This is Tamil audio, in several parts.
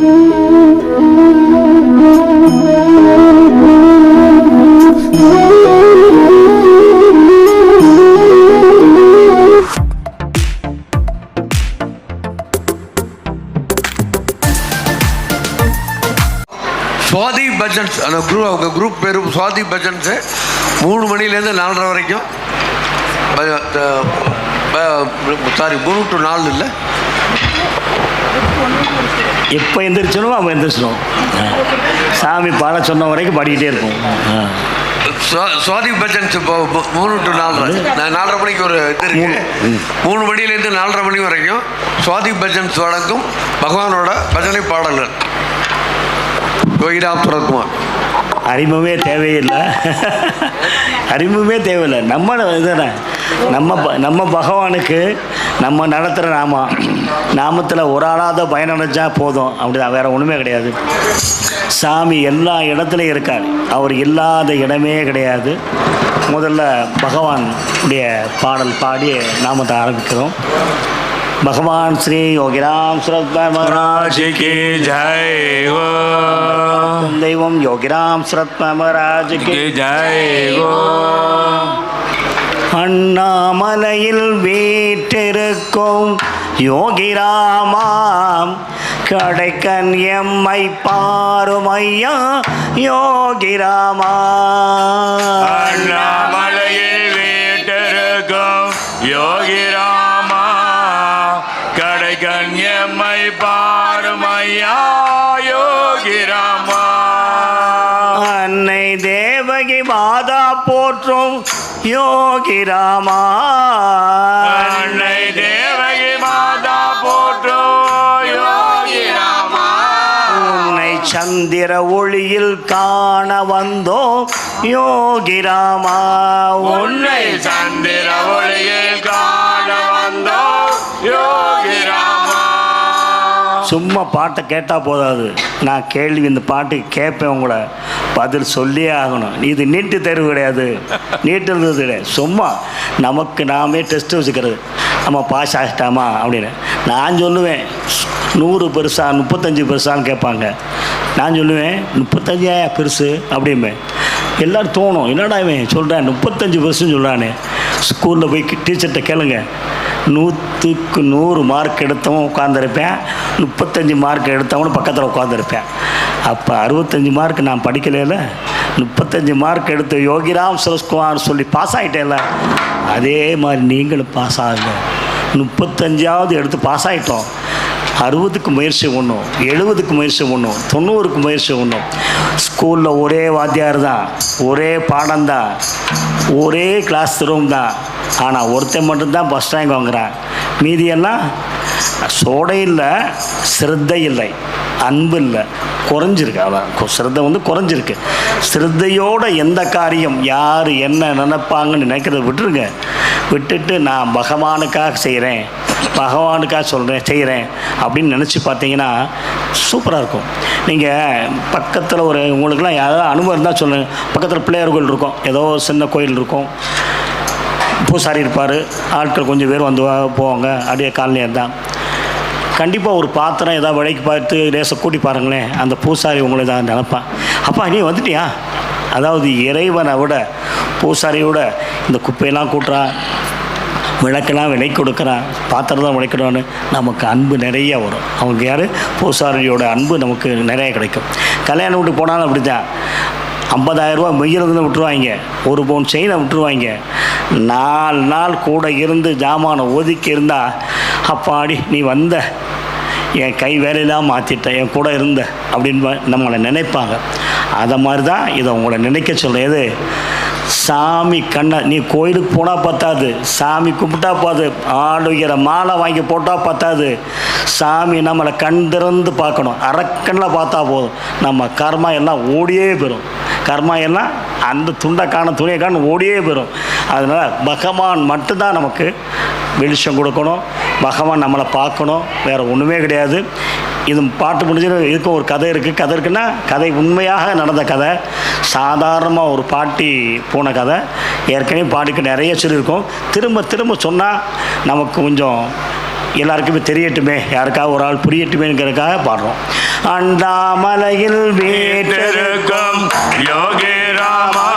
சுவாதி பஜன்ஸ் அந்த குரூப் பேர் சுவாதி பஜன்ஸு 3 மணிலேருந்து 4:30 வரைக்கும். சாரி 3 to 4 இல்லை, எப்போ எந்திரிச்சணும் அவன் எந்திரிச்சிடும். சாமி பாட சொன்ன வரைக்கும் பாடிக்கிட்டே இருக்கும். சுவாதி பஜன்ஸ் இப்போ 3 to 4:30, 4:30 மணிக்கு ஒரு இது இருக்கு. 3 மணிலேருந்து 4:30 மணி வரைக்கும் சுவாதி பஜன்ஸ் வழங்கும் பகவானோட பஜனை பாடல்கள். யோகிராம் சுரத்குமார். அறிமுகமே தேவையில்லை, அறிமுகமே தேவையில்லை. நம்ம இதுதானே, நம்ம பகவானுக்கு நம்ம நடத்துகிற நாமத்தில் ஒரு ஆளாத பயனடைஞ்சா போதும். அப்படிதான், வேறு ஒன்றுமே கிடையாது. சாமி எல்லா இடத்துலையும் இருக்கார், அவர் இல்லாத இடமே கிடையாது. முதல்ல பகவான் உடைய பாடல் பாடி நாமத்தை ஆரம்பிக்கிறோம். भगवान श्री योगिराम सुरत महाराज की जय हो। दैवम योगिराम सुरत महाराज की जय हो। அண்ணாமலையில் வீற்றிருக்கும் யோகிராமாம் கடைக்கன் எம்மை பாருமையா யோகிராமா. அண்ணாமலையில் வீற்றிருக்கும் யோகிராமா கடைக்கன் எம்மை பாருமையா யோகிராமா. அன்னை தேவகி மாதா போற்றும் யோகிராமா. அன்னை தேவகி மாதா போற்றும் யோகிராமா. உன்னை சந்திர ஒளியில் காண வந்தோம் யோகிராமா. உன்னை சந்திர ஒளியில் காண வந்தோம் யோகிராமா. சும்மா பாட்டை கேட்டால் போதாது, நான் கேள்வி இந்த பாட்டுக்கு கேட்பேன், உங்களை பதில் சொல்லியே ஆகணும். இது நீட்டு தேர்வு கிடையாது, நீட்டு இருந்தது கிடையாது. சும்மா நமக்கு நாமே டெஸ்ட்டு வச்சுக்கிறது, நம்ம பாஸ் ஆகிட்டாமா அப்படின்னு. நான் சொல்லுவேன் 100 பெருசா 35 பெருசான்னு கேட்பாங்க. நான் சொல்லுவேன் 35 பெருசு அப்படிம்பேன். எல்லோரும் தோணும், என்னடா இவன் சொல்கிறேன் 35 பெருசுன்னு சொல்கிறானே. ஸ்கூலில் போய் டீச்சர்கிட்ட கேளுங்க, 100க்கு 100 மார்க் எடுத்தவன் உட்காந்துருப்பேன், 35 மார்க் எடுத்தவனு பக்கத்தில் உட்காந்துருப்பேன். அப்போ 65 மார்க் நான் படிக்கலையில, 35 மார்க் எடுத்து யோகிராம் சுரத்குமார் சொல்லி பாஸ் ஆகிட்டேன்ல, அதே மாதிரி நீங்களும் பாஸ் ஆகுங்க. 35ஆவது எடுத்து பாஸ் ஆகிட்டோம், 60க்கு முயற்சி பண்ணணும், 70க்கு முயற்சி பண்ணணும், 90க்கு முயற்சி பண்ணணும். ஸ்கூலில் ஒரே வாத்தியார் தான், ஒரே பாடம் தான், ஒரே கிளாஸ் ரூம் தான். ஆனால் ஒருத்தன் மட்டும்தான் ஃபஸ்ட் ரேங்க் வாங்குறான். மீதியெல்லாம் சோடை இல்லை, சிரத்தை இல்லை, அன்பு இல்லை, குறைஞ்சிருக்கு. அதான் சிரத்தை குறைஞ்சிருக்கு. சிரத்தையோட எந்த காரியம் யார் என்ன நினைப்பாங்கன்னு நினைக்கிறத விட்டுருங்க. விட்டுட்டு நான் பகவானுக்காக செய்கிறேன், பகவானுக்காக சொல்கிறேன் செய்கிறேன் அப்படின்னு நினச்சி பார்த்தீங்கன்னா சூப்பராக இருக்கும். நீங்கள் பக்கத்தில் உங்களுக்குலாம் யாராவது அனுபவம் இருந்தால் சொல்லுங்கள். பக்கத்தில் பிள்ளையார் கோயில் இருக்கும், ஏதோ சின்ன கோயில் இருக்கும், பூசாரி இருப்பார், ஆட்கள் கொஞ்சம் பேர் வந்து போவாங்க, அப்படியே காலனியாக தான். கண்டிப்பாக ஒரு பாத்திரம் ஏதாவது விலைக்கு பார்த்து ரேசை கூட்டி பாருங்களேன், அந்த பூசாரி உங்களை தான் நினைப்பான். அப்பா நீ வந்துட்டியா? அதாவது இறைவனை விட பூசாரியோட இந்த குப்பையெல்லாம் கூட்டுறான், விளக்கெல்லாம் விலை கொடுக்குறான், பாத்திரம் தான் விளைக்கணும்னு நமக்கு அன்பு நிறைய வரும். அவங்க யார்? பூசாரியோட அன்பு நமக்கு நிறைய கிடைக்கும். கல்யாணம் விட்டு போனாலும் அப்படி தான், 50,000 ரூபா மெய்யிறதுன்னு விட்டுருவாங்க, 1 பவுன் செயினை விட்டுருவாங்க. 4 நாள் கூட இருந்து ஜாமானை ஒதுக்கி இருந்தால் அப்பாடி நீ வந்த, என் கை வேலையெல்லாம் மாற்றிட்ட, என் கூட இருந்த அப்படின்னு நம்மளை நினைப்பாங்க. அதை மாதிரி தான் இதை உங்களை நினைக்க சொல்கிறேன். எது? சாமி கண்ணை நீ கோயிலுக்கு போனால் பத்தாது, சாமி கும்பிட்டா போது, ஆடுகிற மாலை வாங்கி போட்டால் பத்தாது, சாமி நம்மளை கண் திறந்து பார்க்கணும். அரக்கண்ணில் பார்த்தா போதும், நம்ம கர்மா எல்லாம் ஓடியே போயிடும். கர்மா எல்லாம் அந்த துண்டை காணும் துணியை காணும் ஓடியே போயிடும். அதனால் பகவான் மட்டும்தான் நமக்கு வெளிச்சம் கொடுக்கணும், பகவான் நம்மளை பார்க்கணும், வேறு ஒன்றுமே கிடையாது. இது பாட்டு முடிஞ்சு இதுக்கும் ஒரு கதை இருக்குது. கதை இருக்குன்னா கதை உண்மையாக நடந்த கதை, சாதாரணமாக ஒரு பாட்டி போன கதை. ஏற்கனவே பாட்டிக்கு நிறைய சொல்லியிருக்கோம், திரும்ப திரும்ப சொன்னால் நமக்கு கொஞ்சம் எல்லாருக்குமே தெரியட்டுமே, யாருக்காக ஒரு ஆள் புரியட்டுமேங்கிறதுக்காக பாடுறோம். அண்ணாமலையில் வீட்டிருக்கும் யோகி ராமா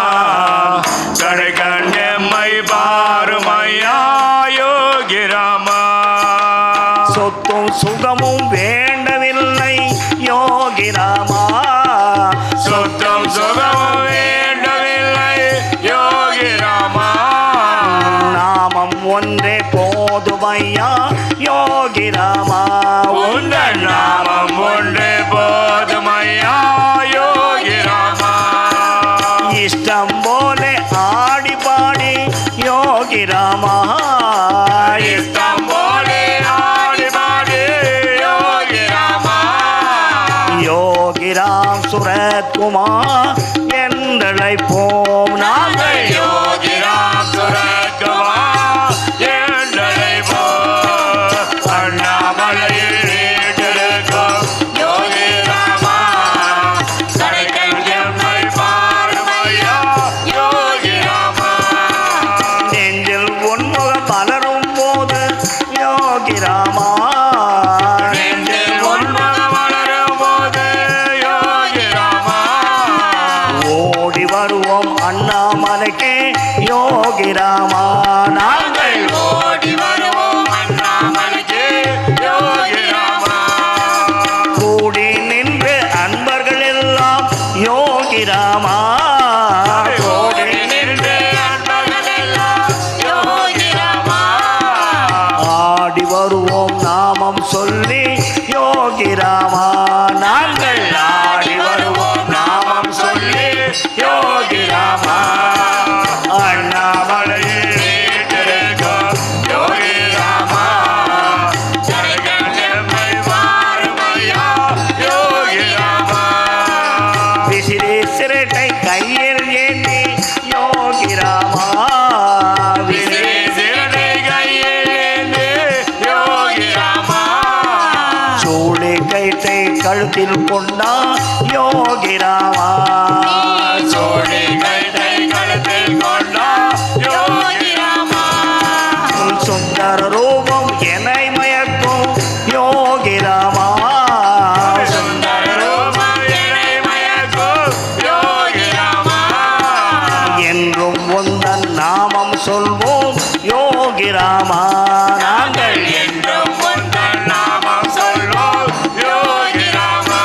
கடைக்கண் எம்மை பாருமையா யோகி ராமா. சொத்தும் சுகமும் வேண்டவில்லை யோகி ராமா, சொத்தும் சுகமும் வேண்டவில்லை யோகி ராமா. நாமம் ஒன்றே போதுமையா யோகி ராமா, உந்தன் நாமம் ஒன்று போதுமையா யோகி ராமா. இஷ்டம் போலே ஆடி பாடி யோகி ராமா, இஷ்டம் போலே ஆடி பாடி யோகி ராமா. யோகி ராம் சுரத்குமார் என்றழைப்போம் நாங்கள் யோகி ராம் சுரத்குமார் என்றழைப்போம். அண்ணாமலையில் வீட்டிருக்கும் யோகி ராமா கடைக்கண் எம்மை பாருமையா யோகி ராமா. நெஞ்சில் உன்முகம் மலரும் போது யோகி ராமா, நெஞ்சில் உன்முகம் மலரும் போது யோகி ராமா. ஓடி வருவோம் அண்ணாமலைக்கே யோகி ராமா, நாங்கள் ஓடி வருவோம் அண்ணாமலைக்கு யோகி ராமா. கூடி நின்று அன்பர்கள் எல்லாம் யோகி ராமா, ஓடி நின்று அன்பர்கள் எல்லாம் யோகி ராமா. ஆடி வருவோம் நாமம் சொல்லி யோகி ராமா, நாங்கள் ஆடி வருவோம் நாமம் சொல்லி யோகி ராமா. அண்ணாமலையில் வீட்டிருக்கும் யோகி ராமா கடைக்கண் எம்மை பாருமையா யோகி ராமா. விசிறி சிரட்டை கையில் ஏந்தி யோகி ராமா, விசிறி சிரட்டை கையில் ஏந்தி யோகி ராமா. சூளை கைட்டை கழுத்தில் கொண்டா யோகி ராமா, சோழி கைதை கழுத்தில் கொண்டா யோகி ராமா. சுந்தர ரூபம் என்னை மயக்கும் யோகி ராமா, சுந்தர ரூபம் என்னை மயக்கும் யோகி ராமா. என்றும் உந்தன் நாமம் சொல்வோம் யோகி ராமா, நாங்கள் என்றும் உந்தன் நாமம் சொல்வோம் யோகி ராமா.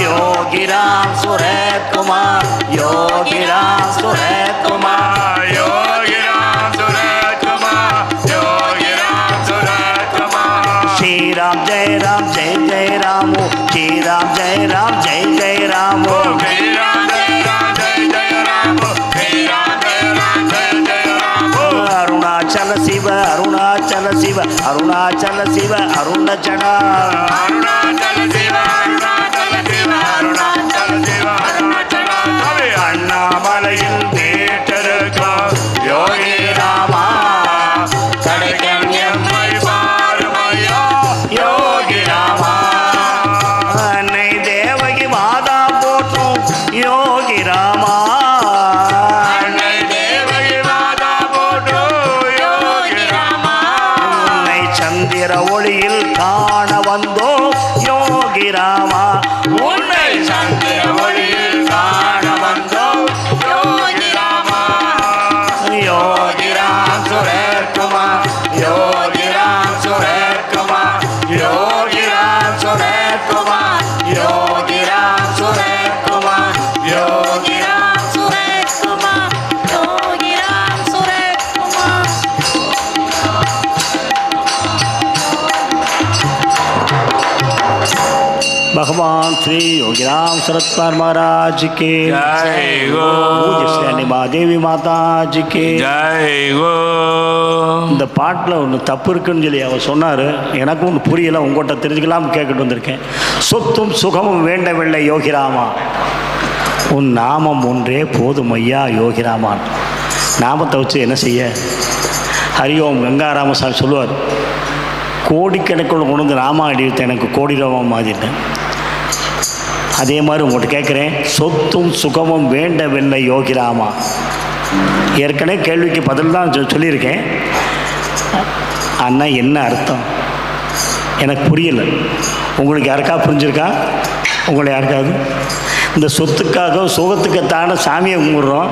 யோகி ராம் சுரத்குமார், யோகி ராம் சுரத்குமார், யோகி ராம் சுரத்குமார், யோகி ராம் சுரத்குமார். ஸ்ரீராம் ஜெய ராம் ஜெய ஜெய ராமோ, ஸ்ரீராம் ஜெய ராம் ஜெய ஜெய ராமோ, ஸ்ரீராம் ஜெய ராம் ஜெய ஜெய ராமோ, ஸ்ரீராம் ஜெய ராம் ஜெய ஜெய ராமோ. அருணாச்சல சிவ அருணாச்சல சிவ அருணாச்சல சிவ அருணச்சடா, அருணாச்சல சிவ அருணாச்சல சிவ அருணாச்சல சிவ அருணாச்சல சிவ. அண்ணாமலையில் வீட்டிருக்கும் யோகி ராமா கடைக்கண் எம்மை பாருமையா யோகி ராமா. அன்னை தேவகி மாதா போற்றும் யோகி ராமா, அன்னை தேவகி மாதா போட்டு யோகி ராமா. உன்னை சந்திர ஒளியில் காண வந்தோ யோகி ராமா, உன்னை சந்திர ஒளியில் காண வந்தோம் யோகி ராமா. யோகி ராம் சுரத்குமார், யோகி ராம் சுரத்குமார், யோகி ராம் சுரத்குமார், யோகி ராம் சுரத்குமார், யோகி ராம் சுரேஷ்குமார், யோகி ராம் சுரேஷ்குமார். भगवान श्री योगी राम शरद महाराज के जय हो। पूज्य श्री अनिमादेवी माता जी के ஜெய் கோ. இந்த பாட்டில் ஒன்று தப்பு இருக்குன்னு சொல்லி அவர் சொன்னார். எனக்கும் ஒன்று புரியலை, உங்கள்கிட்ட தெரிஞ்சுக்கலாம் கேட்கிட்டு வந்திருக்கேன். சொத்தும் சுகமும் வேண்டவில்லை யோகிராமா, உன் நாமம் ஒன்றே போதும் ஐயா யோகிராமான். நாமத்தை வச்சு என்ன செய்ய? ஹரிஓம் கங்காராமசாமி சொல்லுவார், கோடிக்கணக்கில் கொண்டு வந்து நாம அடித்து எனக்கு கோடி ரூபா மாதிரிட்டேன். அதே மாதிரி உங்கள்கிட்ட கேட்குறேன், சொத்தும் சுகமும் வேண்டவில்லை யோகிராமா. ஏற்கனவே கேள்விக்கு பதில் தான் சொல்லியிருக்கேன். அண்ணா என்ன அர்த்தம் எனக்கு புரியலை. உங்களுக்கு யாருக்கா புரிஞ்சிருக்கா? உங்களை யாருக்காவது? இந்த சொத்துக்காக சுகத்துக்குத்தான சாமியை கும்பிட்றோம்.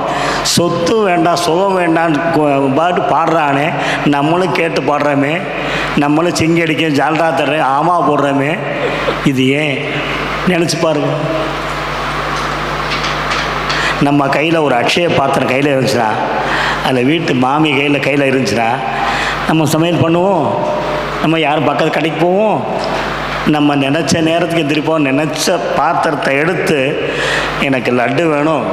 சொத்து வேண்டாம் சுகம் வேண்டான்னு பாட்டு பாடுறானே, நம்மளும் கேட்டு பாடுறோமே, நம்மளும் சிங்கி அடிக்க ஜால்ரா தர்றேன் ஆமா போடுறோமே. இது ஏன் நினச்சி பாருங்க. நம்ம கையில் ஒரு அக்ஷய பாத்திரம் கையில் இருந்துச்சுன்னா, அதில் வீட்டு மாமி கையில் இருந்துச்சுன்னா நம்ம சமையல் பண்ணுவோம். நம்ம யாரும் பக்கத்து கடைக்கு போவோம். நம்ம நினச்ச நேரத்துக்கு எந்திரிப்போம். நினச்ச பாத்திரத்தை எடுத்து எனக்கு லட்டு வேணும்,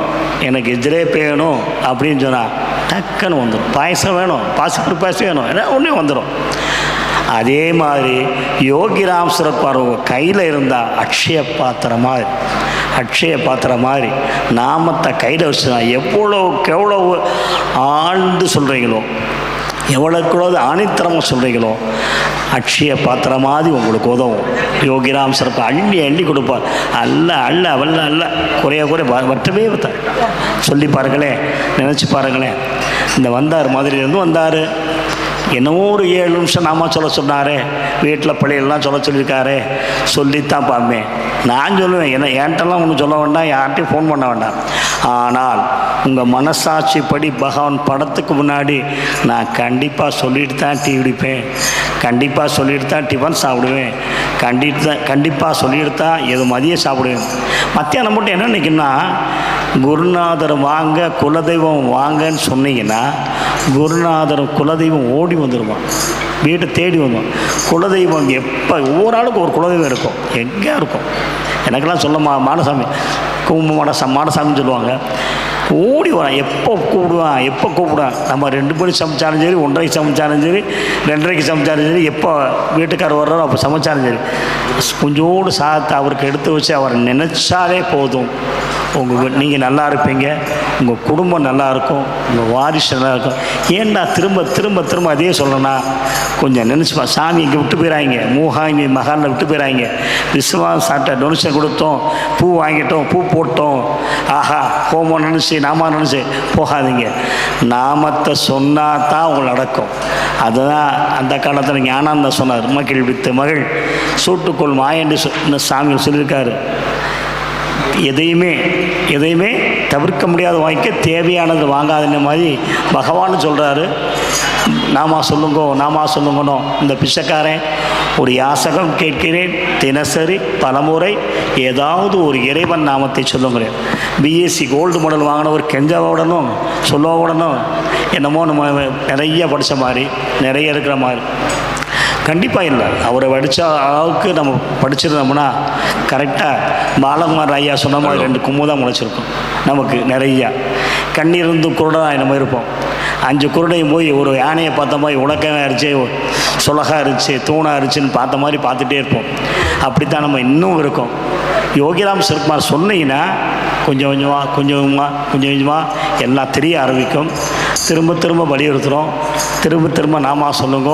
எனக்கு ஜிலேபி வேணும் அப்படின்னு சொன்னால் டக்குன்னு வந்துடும். பாயசம் வேணும், பாசிப்பருப்பு பாயசம் வேணும், ஏன்னா ஒன்றே வந்துடும். அதே மாதிரி யோகிராம் சிறப்பார் கையில் இருந்தால் அக்ஷய பாத்திரம் மாதிரி நாமத்தை கையில் வச்சுனா எவ்வளோக்கு எவ்வளோ ஆண்டு சொல்கிறீங்களோ, எவ்வளோக்குள்ளது ஆணித்தரமாக சொல்கிறீங்களோ, அக்ஷய பாத்திரம் மாதிரி உங்களுக்கு உதவும். யோகிராம் சிறப்பு அள்ளி கொடுப்பார். அல்ல குறைய வற்றவே வைத்தார். சொல்லி பாருங்களேன், நினச்சி பாருங்களேன். இந்த வந்தார், மதுரையிலேருந்து வந்தார். என்னவோ ஒரு 7 நிமிஷம் நாம சொல்ல சொன்னார். வீட்டில் பிள்ளைகள்லாம் சொல்லியிருக்காரு. சொல்லித்தான் பார்ப்பேன். நான் சொல்லுவேன், என்கிட்டலாம் ஒன்றும் சொல்ல வேண்டாம், யார்கிட்டையும் ஃபோன் பண்ண வேண்டாம். ஆனால் உங்கள் மனசாட்சிப்படி பகவான் படத்துக்கு முன்னாடி நான் கண்டிப்பாக சொல்லிட்டு தான் டீ குடிப்பேன், கண்டிப்பாக சொல்லிட்டு தான் டிஃபன் சாப்பிடுவேன், கண்டிப்பாக சொல்லிட்டு தான் எது மதியம் சாப்பிடுவேன். மத்தியானம் மட்டும் என்ன நினைக்கணும்னா, குருநாதர் வாங்க குலதெய்வம் வாங்கன்னு சொன்னீங்கன்னா குருநாதர் குலதெய்வம் ஓடி வந்துடுவான், வீட்டை தேடி வந்துடும். குலதெய்வம் எப்போ ஒவ்வொரு ஆளுக்கும் ஒரு குலதெய்வம் இருக்கும், எங்கே இருக்கும். எனக்கெல்லாம் சொல்ல மாடசாமி மாடசாமின்னு சொல்லுவாங்க. ஓடி வரான், எப்போ கூப்பிடுவான். நம்ம 2 மணிக்கு சமைச்சாலும் சரி, 1:30க்கு சமைச்சாலும் சரி, 2:30க்கு சமைச்சாலும் சரி, எப்போ வீட்டுக்காரர் வர்றாரோ அப்போ சமைச்சாலும் சரி, கொஞ்சோடு சாதத்தை அவருக்கு எடுத்து வச்சு அவரை நினச்சாலே போதும். நீங்கள் நல்லா இருப்பீங்க, உங்கள் குடும்பம் நல்லாயிருக்கும், உங்கள் வாரிசு நல்லா இருக்கும். ஏன்டா திரும்ப அதே சொல்லணும்னா, கொஞ்சம் நினச்சிப்பா. சாமி இங்கே விட்டு போயிடாங்க, மூகாங்கி மகாலில் விட்டு போயிடாங்க. விஸ்வாசம் சாப்பிட்ட டொனேஷன் கொடுத்தோம், பூ வாங்கிட்டோம், பூ போட்டோம், ஆஹா ஹோமம் நினச்சி நாமா நினச்சி போகாதீங்க. நாமத்தை சொன்னால் தான் உங்களை அடக்கும். அதுதான் அந்த காலத்தில் ஞானானந்த சொன்னார், மகிழ் வித்து மகிழ் சூட்டுக்கொள் மாயன்று சாமி சொல்லியிருக்காரு. எதையுமே தவிர்க்க முடியாத வாங்கிக்க, தேவையானது வாங்காதுன்ற மாதிரி பகவான் சொல்கிறாரு. நாமா சொல்லுங்கனோ. இந்த பிச்சைக்காரன் ஒரு யாசகம் கேட்கிறேன், தினசரி பலமுறை ஏதாவது ஒரு இறைவன் நாமத்தை சொல்லுங்கிறேன். பிஎஸ்சி கோல்டு மெடல் வாங்கினவர் கெஞ்சாவோடனும் சொல்லவோடனும் என்னமோ நம்ம நிறைய படித்த மாதிரி, நிறைய இருக்கிற மாதிரி கண்டிப்பாக இல்லை. அவரை படித்த அளவுக்கு நம்ம படிச்சிருந்தோம்னா கரெக்டாக பாலகுமார் ஐயா சொன்ன மாதிரி 2 கும்பு தான் முளைச்சிருக்கும். நமக்கு நிறையா கண்ணிருந்து குருடாக நம்ம இருப்போம். 5 குருடையும் போய் ஒரு யானையை பார்த்த மாதிரி உலக்கமாக இருந்துச்சு, சுலகாக இருந்துச்சு, தூணாக இருந்துச்சுன்னு பார்த்த மாதிரி பார்த்துட்டே இருப்போம். அப்படித்தான் நம்ம இன்னும் இருக்கோம். யோகிராம் சிறக்குமார் சொன்னீங்கன்னா கொஞ்சம் கொஞ்சமாக எல்லாம் தெரிய ஆரம்பிக்கும். திரும்ப வலியுறுத்துகிறோம். திரும்ப நாமா சொல்லுங்க.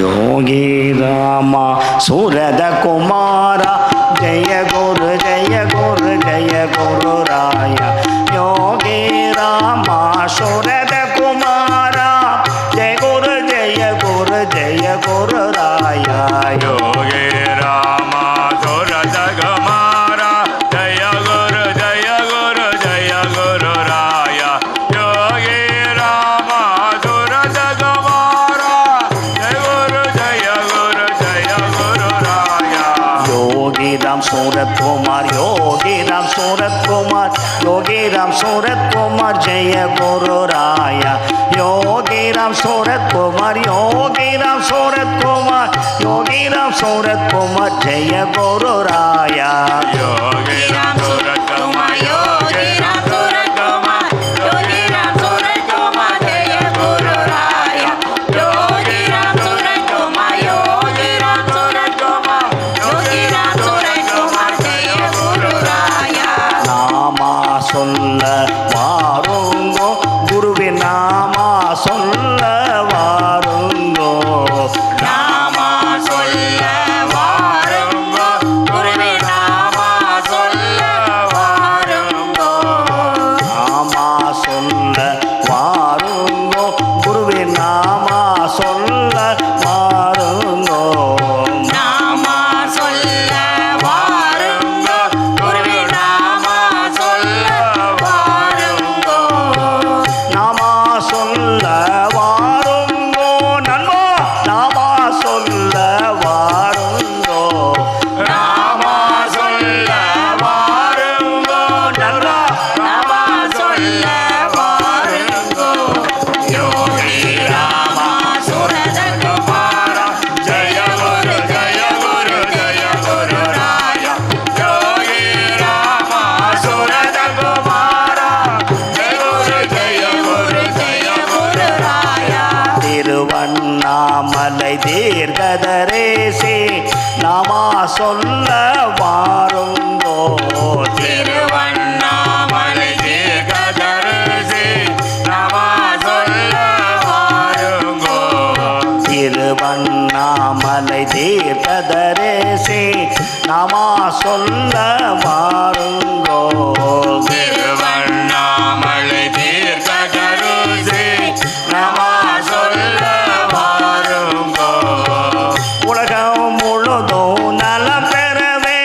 யோகி ராமா சூரத குமாரா ஜெய குரு ராயா. யோகி ராமா சூரத குமாரா ஜெய குரு ராயா. யோகி ராமா சூரத குமாரா ஜய குரு ராயா. யோகி ராமா சூரத குமாரா ஜய குரு ராயா. योगी राम सूरत कुमार जय गुरु राया. योगी राम सूरत कुमार जय गुरु राया. योगी राम सूरत कुमार जय गुरु राया. योगी राम सूरत कुमार जय गुरु राया. नामा சொல்ல வாருங்கோ, குருவின் நாமா சொல்ல வாருங்கோ. நாமா சொல்ல சொல்ல வாருங்கோ திருவண்ணாமலை தீர்க்கதரிசி நாம சொல்ல வாருங்கோ திருவண்ணாமலை தீர்க்கதரிசி நாமா சொல்ல வாருங்கோ திருவண்ணாமலை தீர்க்கதரிசி நாம சொல்ல வாருங்கோ உலகம் முழுதும் நலம் பெறவே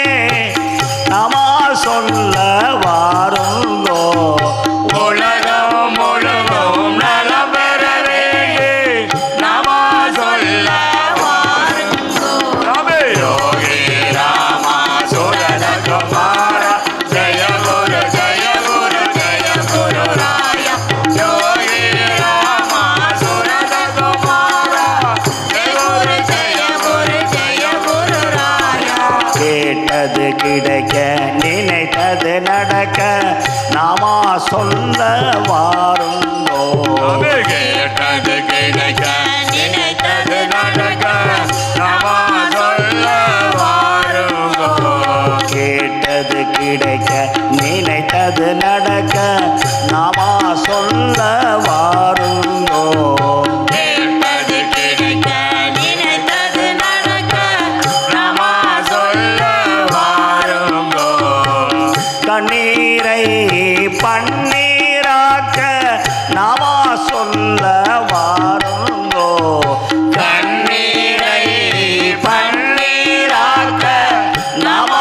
நாமா சொல்ல வாருங்கோ உலகம் முழுவதும் நலம் பெறவே நாம சொல்ல வாருங்கோ யோகி ராமா சுரத குமார ஜெய குரு ஜெய குரு ஜெய குரு ராய யோகி ராமா சுரத குமார ஜெய குரு ஜெய குரு ஜெய குரு ராய கேட்டது கிடைக்க நினைத்தது நடக்க நாமா சொல்ல வாருங்கோ கேட்டது கிடைக்க நினைத்தது நடக்க நாம சொல்ல வாருங்கோ கேட்டது கிடைக்க நினைத்தது நடக்க நாமா சொல்ல வாருங்கோ கேட்டது கிடைக்க நினைத்தது நடக்க நாம சொல்ல வாருங்கோ கண்ணீரை பன்னீராக்க நாமா சொல்ல வாருங்கோ கண்ணீரை பன்னீராக்க நாம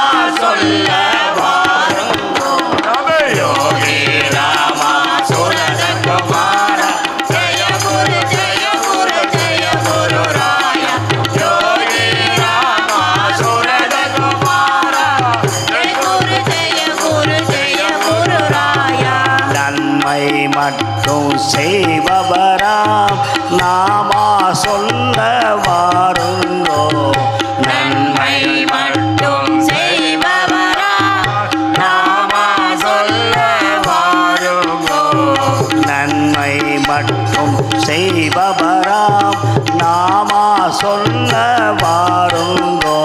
சொல்ல வாருங்கோ யோகி ராமா சுரத குமார ஜெய குரு ஜெய குரு ஜெய குரு ராய யோகி ராமா சுரத குமார ஜெய குரு ஜெய குரு ஜெய குரு ராய நன்மை மட்டும் செய்பவராம் நாமா சொல்ல வாருங்கோ நன்மை மட்டும் செய்பவரா நாம சொல்ல வாருங்கோ நன்மை மட்டும் செய்பவராம் நாமா சொல்ல வாருங்கோ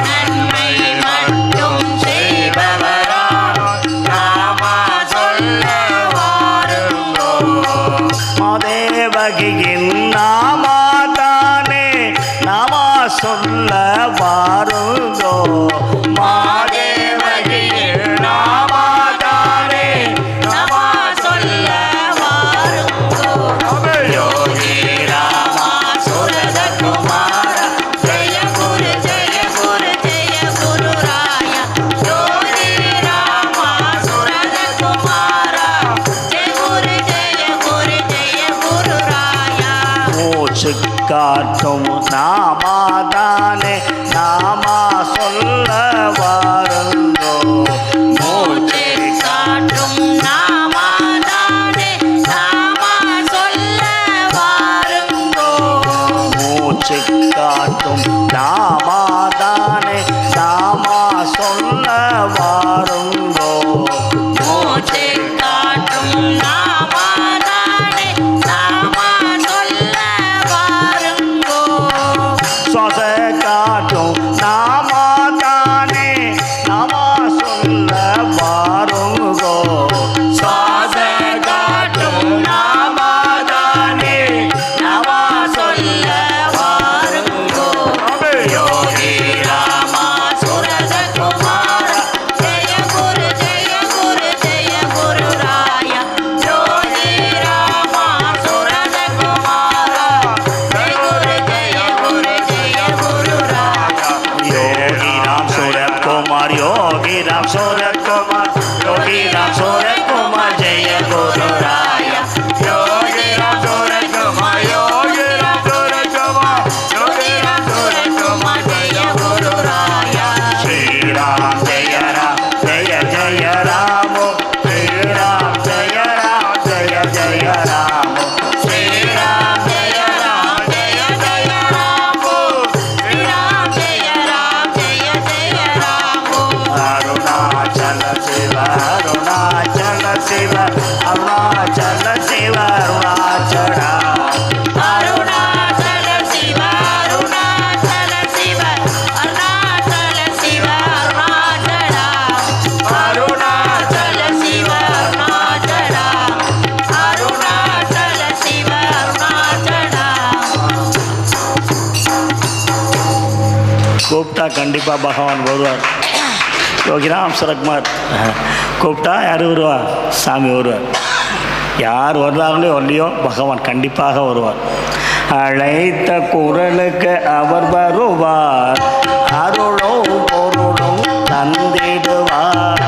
நன்மை மட்டும் செய்பவரா நாம சொல்ல வாருங்கோ மாதேவகியின் நாமாதானே நாமா சொல்ல வாருங்கோ மாதேவகியின் நாமதானே நாம சொல்ல வாருங்கோ யோகி ராமா சுரத குமார ஜெய குரு ஜெய குரு ஜெய குரு ராய யோகி ராமா சுரத குமார ஜெய குரு ஜெய குரு ஜெய குரு ராய மூச்சு காட்டும் நாமாதானே நாமா சொல்ல வாருங்கோ மூச்சு காட்டும் நாமதானே நாம சொல்ல வாருங்கோ மூச்சு காட்டும் நாமாதானே நாமா சொல்ல வாருங்கோ மூச்சு காட்டும் நாமதானே நாம சொல்ல வாருங்கோ சுவாச காட்டும் நாமாதானே நாமா சொல்ல வாருங்கோ சுவாச காட்டும் நாமதானே நாம சொல்ல வாருங்கோ யோகி ராமா சுரத குமார ஜெய குரு ஜெய குரு ஜெய குரு ராய யோகி ராமா சுரத குமார ஜெய குரு ஜெய குரு ஜெய குரு ராய योगी राम सूरत कुमार योगी राम सूरत कुमार योगी राम सूरत कुमार जय गुरु राय யோகி ராம் சுரத குமார் யோகி ராம் சுரத குமார் யோகி ராம் சுரத குமார் ஜெய குரு ராய श्री राम जय राम जय जय राम श्री राम जय राम जय जय राम ஸ்ரீராம் ஜெய ராம் ஜெய ஜெய ராம் ஸ்ரீராம் ஜெய ராம் ஜெய ஜெய ராம் अरुणाचल शिव अरुणाचल शिव अरुणाचल शिव अरुणाचला அருணாச்சல சிவ அருணாச்சல சிவ அருணாச்சல கண்டிப்பாக பகவான் வருவார். யோகிராம் சுரத்குமார் கூப்பிட்டா யார் வருவா? சாமி வருவார். யார் வர்றாங்களோ வரலையோ பகவான் கண்டிப்பாக வருவார். அழைத்த குரலுக்கு அவர் வருவார், அருளும் பொருளும் தந்திடுவார்.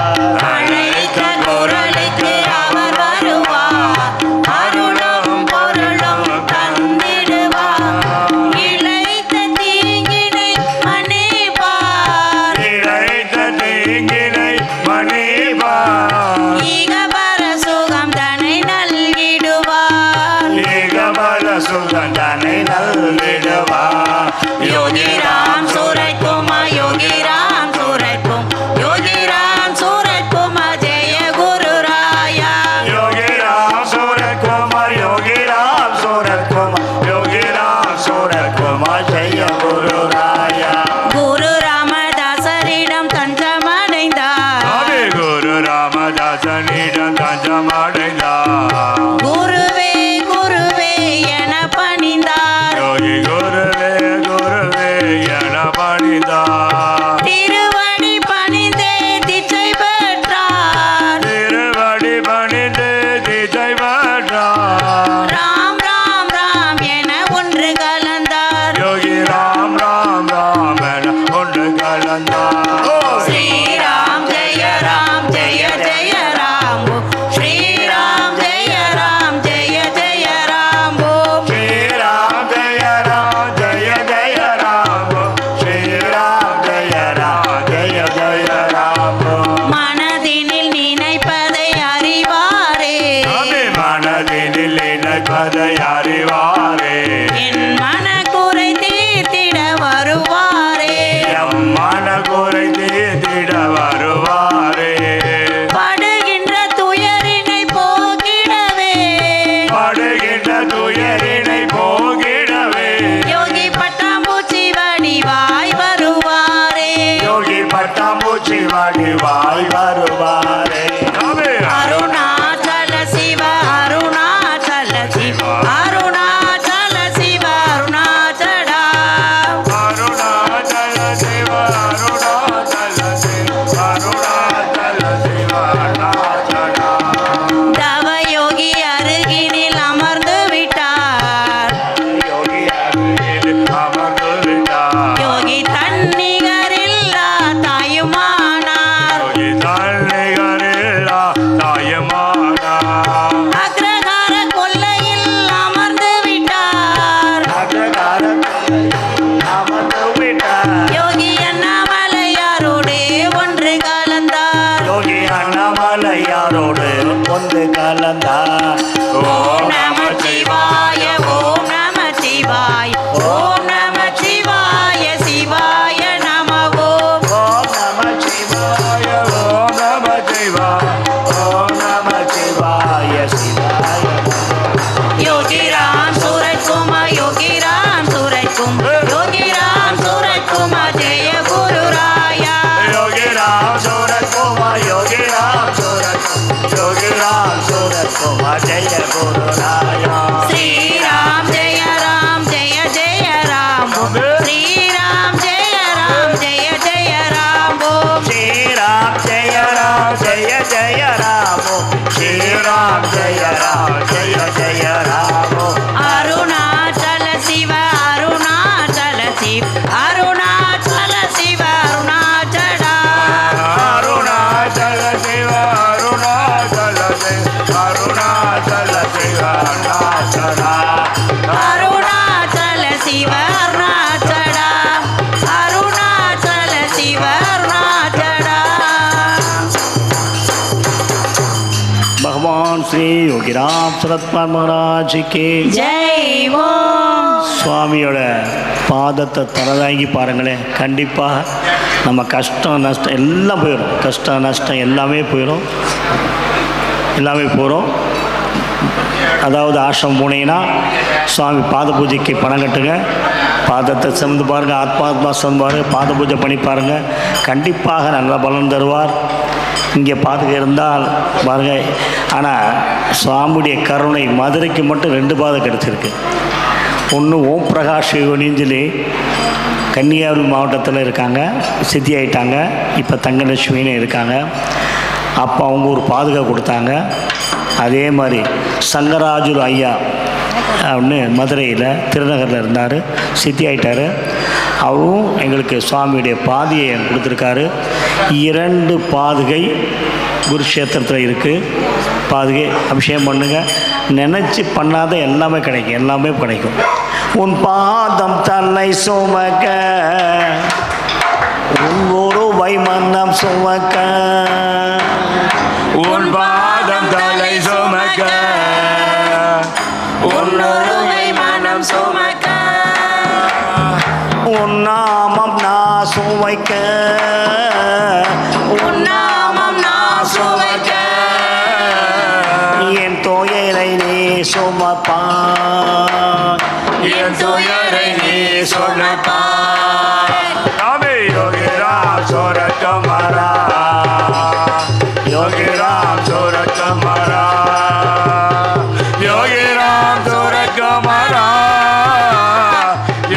அழைத்த குரலுக்கு அவர் வருவார், அருளும் பொருளும் தந்திடுவார். இளைத்த தீங்கினை மன்னிப்பார், இழைத்த தீங்கினை மன்னிப்பார். ஈகபர சுகம் தன்னை நல்கிடுவார். ஏகபல சுகந்தனை நல்கிடுவார். யோகிராம் சூரத்குமார், யோகிராம் சூரத்குமார், யோகிராம் சூரத்குமார், ஜெய குரு ராயா. யோகிராம் சூரத்குமார், யோகிராம் சூரத்குமார், யோகிராம் சூரத்குமார், ஜெய குரு ராயா. குரு ராமதாசரிடம் தஞ்சமடைந்தார், ஆதி குரு ராமதாசனிடம் தஞ்சமடைந்தார். குருவே குருவே என பணிந்தார். யோகி குருவே குருவே என பணிந்தார். திருவடி பணிந்தே திச்சை பெற்றார். திருவடி பணிந்து திசை பெற்றார். ராம் ராம் ராம் என ஒன்று கலந்தார். யோகி ராம் ராம் ராம் என ஒன்று கலந்தார். ஸ்ரீராம் ஜெய ராம் ஜெய ஜெய ராம் ஓ. ஸ்ரீராம் ஜெய ராம் ஜெய ஜெய ராம் ஓ. ஸ்ரீராம் ஜெய ராம் ஜெய ஜெய ராம். ஸ்ரீராம் ஜெய ராம் ஜெய ஜெய ராம். மனதினில் நினைப்பதை அறிவாரே, மனதில் நினைப்பதை அறிவாரே. என் மனக்குறை தீர்த்திட வருவாரே. எம் மனக்குறை தீர்த்திட வருவாரே. படுகின்ற துயரினை போக்கிடவே, படுகின்ற துயரினை போகிடவே. யோகி பட்டாம்பூச்சி வடிவாய் வருவாரே. யோகி பட்டாம்பூச்சி வடிவாய் வருவாரே. அருணாச்சல சிவ அருணாச்சல சிவ அருணாச்சல சிவ அருணாச்சலா. அருணாச்சல சிவ அருணாச்சல சிவ அருணாச்சல சிவ அருணாச்சலா. தவ யோகி அருகினில் அமர்ந்து விட்டார். யோகி அருகில் அமர்ந்து விட்டார். யோகி தன்னிகரில்லா தாயுமானார். யோகி தன்னிகரில்லா தாயுமானார். அக்ரகார கொல்லையில் அமர்ந்து விட்டார். அமர்ந்து விட்டார். யோகி அண்ணாமலையாரோடு ஒன்று கலந்தார். யோகி அண்ணாமலையாரோடு ஒன்று கலந்தார். ஓம் நம சிவாய ஓம் நம சிவாய ஓம் நம சிவாய சிவாய நம ஓம். ஓம் நம சிவாய ஓம் நம சிவாய. ஓம் நம சிவாய சிவாய. யோகிராம் சூரத்குமார், யோகிராம் சூரத்குமார், யோகிராம் சூரத்குமார், ஜெய குரு ராயா. யோகி ராம் சூரத்குமார், யோகி ராம் சூரத்குமார், யோகி ராம் சூரத்குமார், ஜெய குரு ராயா. ஸ்ரீராம் ஜெய ராம் ஜெய ஜெய ராம் ஓம். ஸ்ரீராம் ஜெய ராம் ஜெய ஜெய ராம் ஓம். ஸ்ரீராம் ஜெய ராம் ஜெய ஜெய ராமோ. ஸ்ரீராம் ஜெய ராம் ஜெய ஜெய ராமோ. அருணாச்சல சிவ அருணாச்சல சிவ அருணாச்சல சிவ அருணாச்சலா. அருணாச்சல சிவ அருணாச்சல சிவ அருணாச்சல சிவ அருணாச்சலா. அருணாச்சல சிவ அருணாச்சலா. அருணாச்சல சிவ அருணாச்சலா. பகவான் ஸ்ரீ யோகிராம் சுரத்குமார் மகாராஜுக்கு ஜெய் ஓம். சுவாமியோட பாதத்தை தலதாங்கி பாருங்களேன். கண்டிப்பாக நம்ம கஷ்டம் நஷ்டம் எல்லாம் போயிடும். கஷ்டம் நஷ்டம் எல்லாமே போயிடும். எல்லாமே போகிறோம். அதாவது ஆசிரமம் போனீங்கன்னா சுவாமி பாத பூஜைக்கு பணம் கட்டுங்க. பாதத்தை சிறந்து பாருங்கள். ஆத்மாத்மா சிறந்து பாருங்கள். பாத பூஜை பண்ணி பாருங்கள். கண்டிப்பாக நல்ல பலன் தருவார். இங்கே பார்த்துக்க இருந்தால் பாருங்கள். ஆனால் சுவாமியுடைய கருணை மதுரைக்கு மட்டும் 2 பாதம் கிடச்சிருக்கு. ஒன்று ஓம் பிரகாஷ் யோனின்னு சொல்லி கன்னியாகுமரி மாவட்டத்தில் இருக்காங்க, சித்தி ஆயிட்டாங்க. இப்போ தங்கலட்சுமின்னு இருக்காங்க. அப்போ அவங்க ஒரு பாதுகாப்பு கொடுத்தாங்க. அதே மாதிரி சங்கராஜுரு ஐயா அப்படின்னு மதுரையில் திருநகரில் இருந்தார், சித்தி ஆயிட்டார். அவரும் எங்களுக்கு சுவாமியுடைய பாதையை கொடுத்துருக்காரு. 2 பாதுகை குருஷேத்திரத்தில் இருக்குது. பாதுகை அபிஷேகம் பண்ணுங்க, நினச்சி பண்ணாத எல்லாமே கிடைக்கும், எல்லாமே கிடைக்கும். உன் பாதம் தன்னை சுமக்க, உன் ஒரு வைமந்தம் சுமக்க, உன் பாதம் தலை சுமக்க, உன்னொருவை மனம் சுமக்க, உன் நாமம் நான் சுவைக்க, உன் நாமம் நான் சுவைக்க, என் தோயலை நீ சுமப்பா, என் துயரை நீ சொன்னப்பாய். சாமி யோகி ராம் சூரத் குமாரா, யோகி ராம் சூரத் குமாரா, யோகி ராம் சூரத் குமாரா,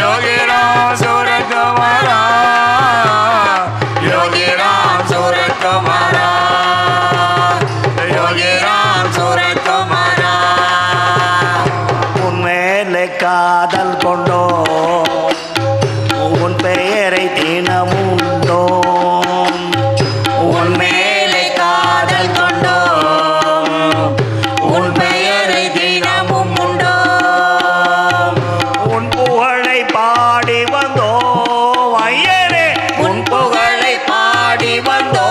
யோகி ராம் சூரத் குமாரா, யோகி ராம் சூரத் குமாரா, யோகி ராம் சூரத் குமாரா. உன் மேலே காதல் கொண்டோ, உன் பெயரை தினமுண்டோ, உன் மேலே காதல் கொண்டோ, உன் பெயரை தினமும் உண்டோ, உன் புகழை பாடி வந்தோ ஐயனே, உன் புகழை பாடி வந்தோ,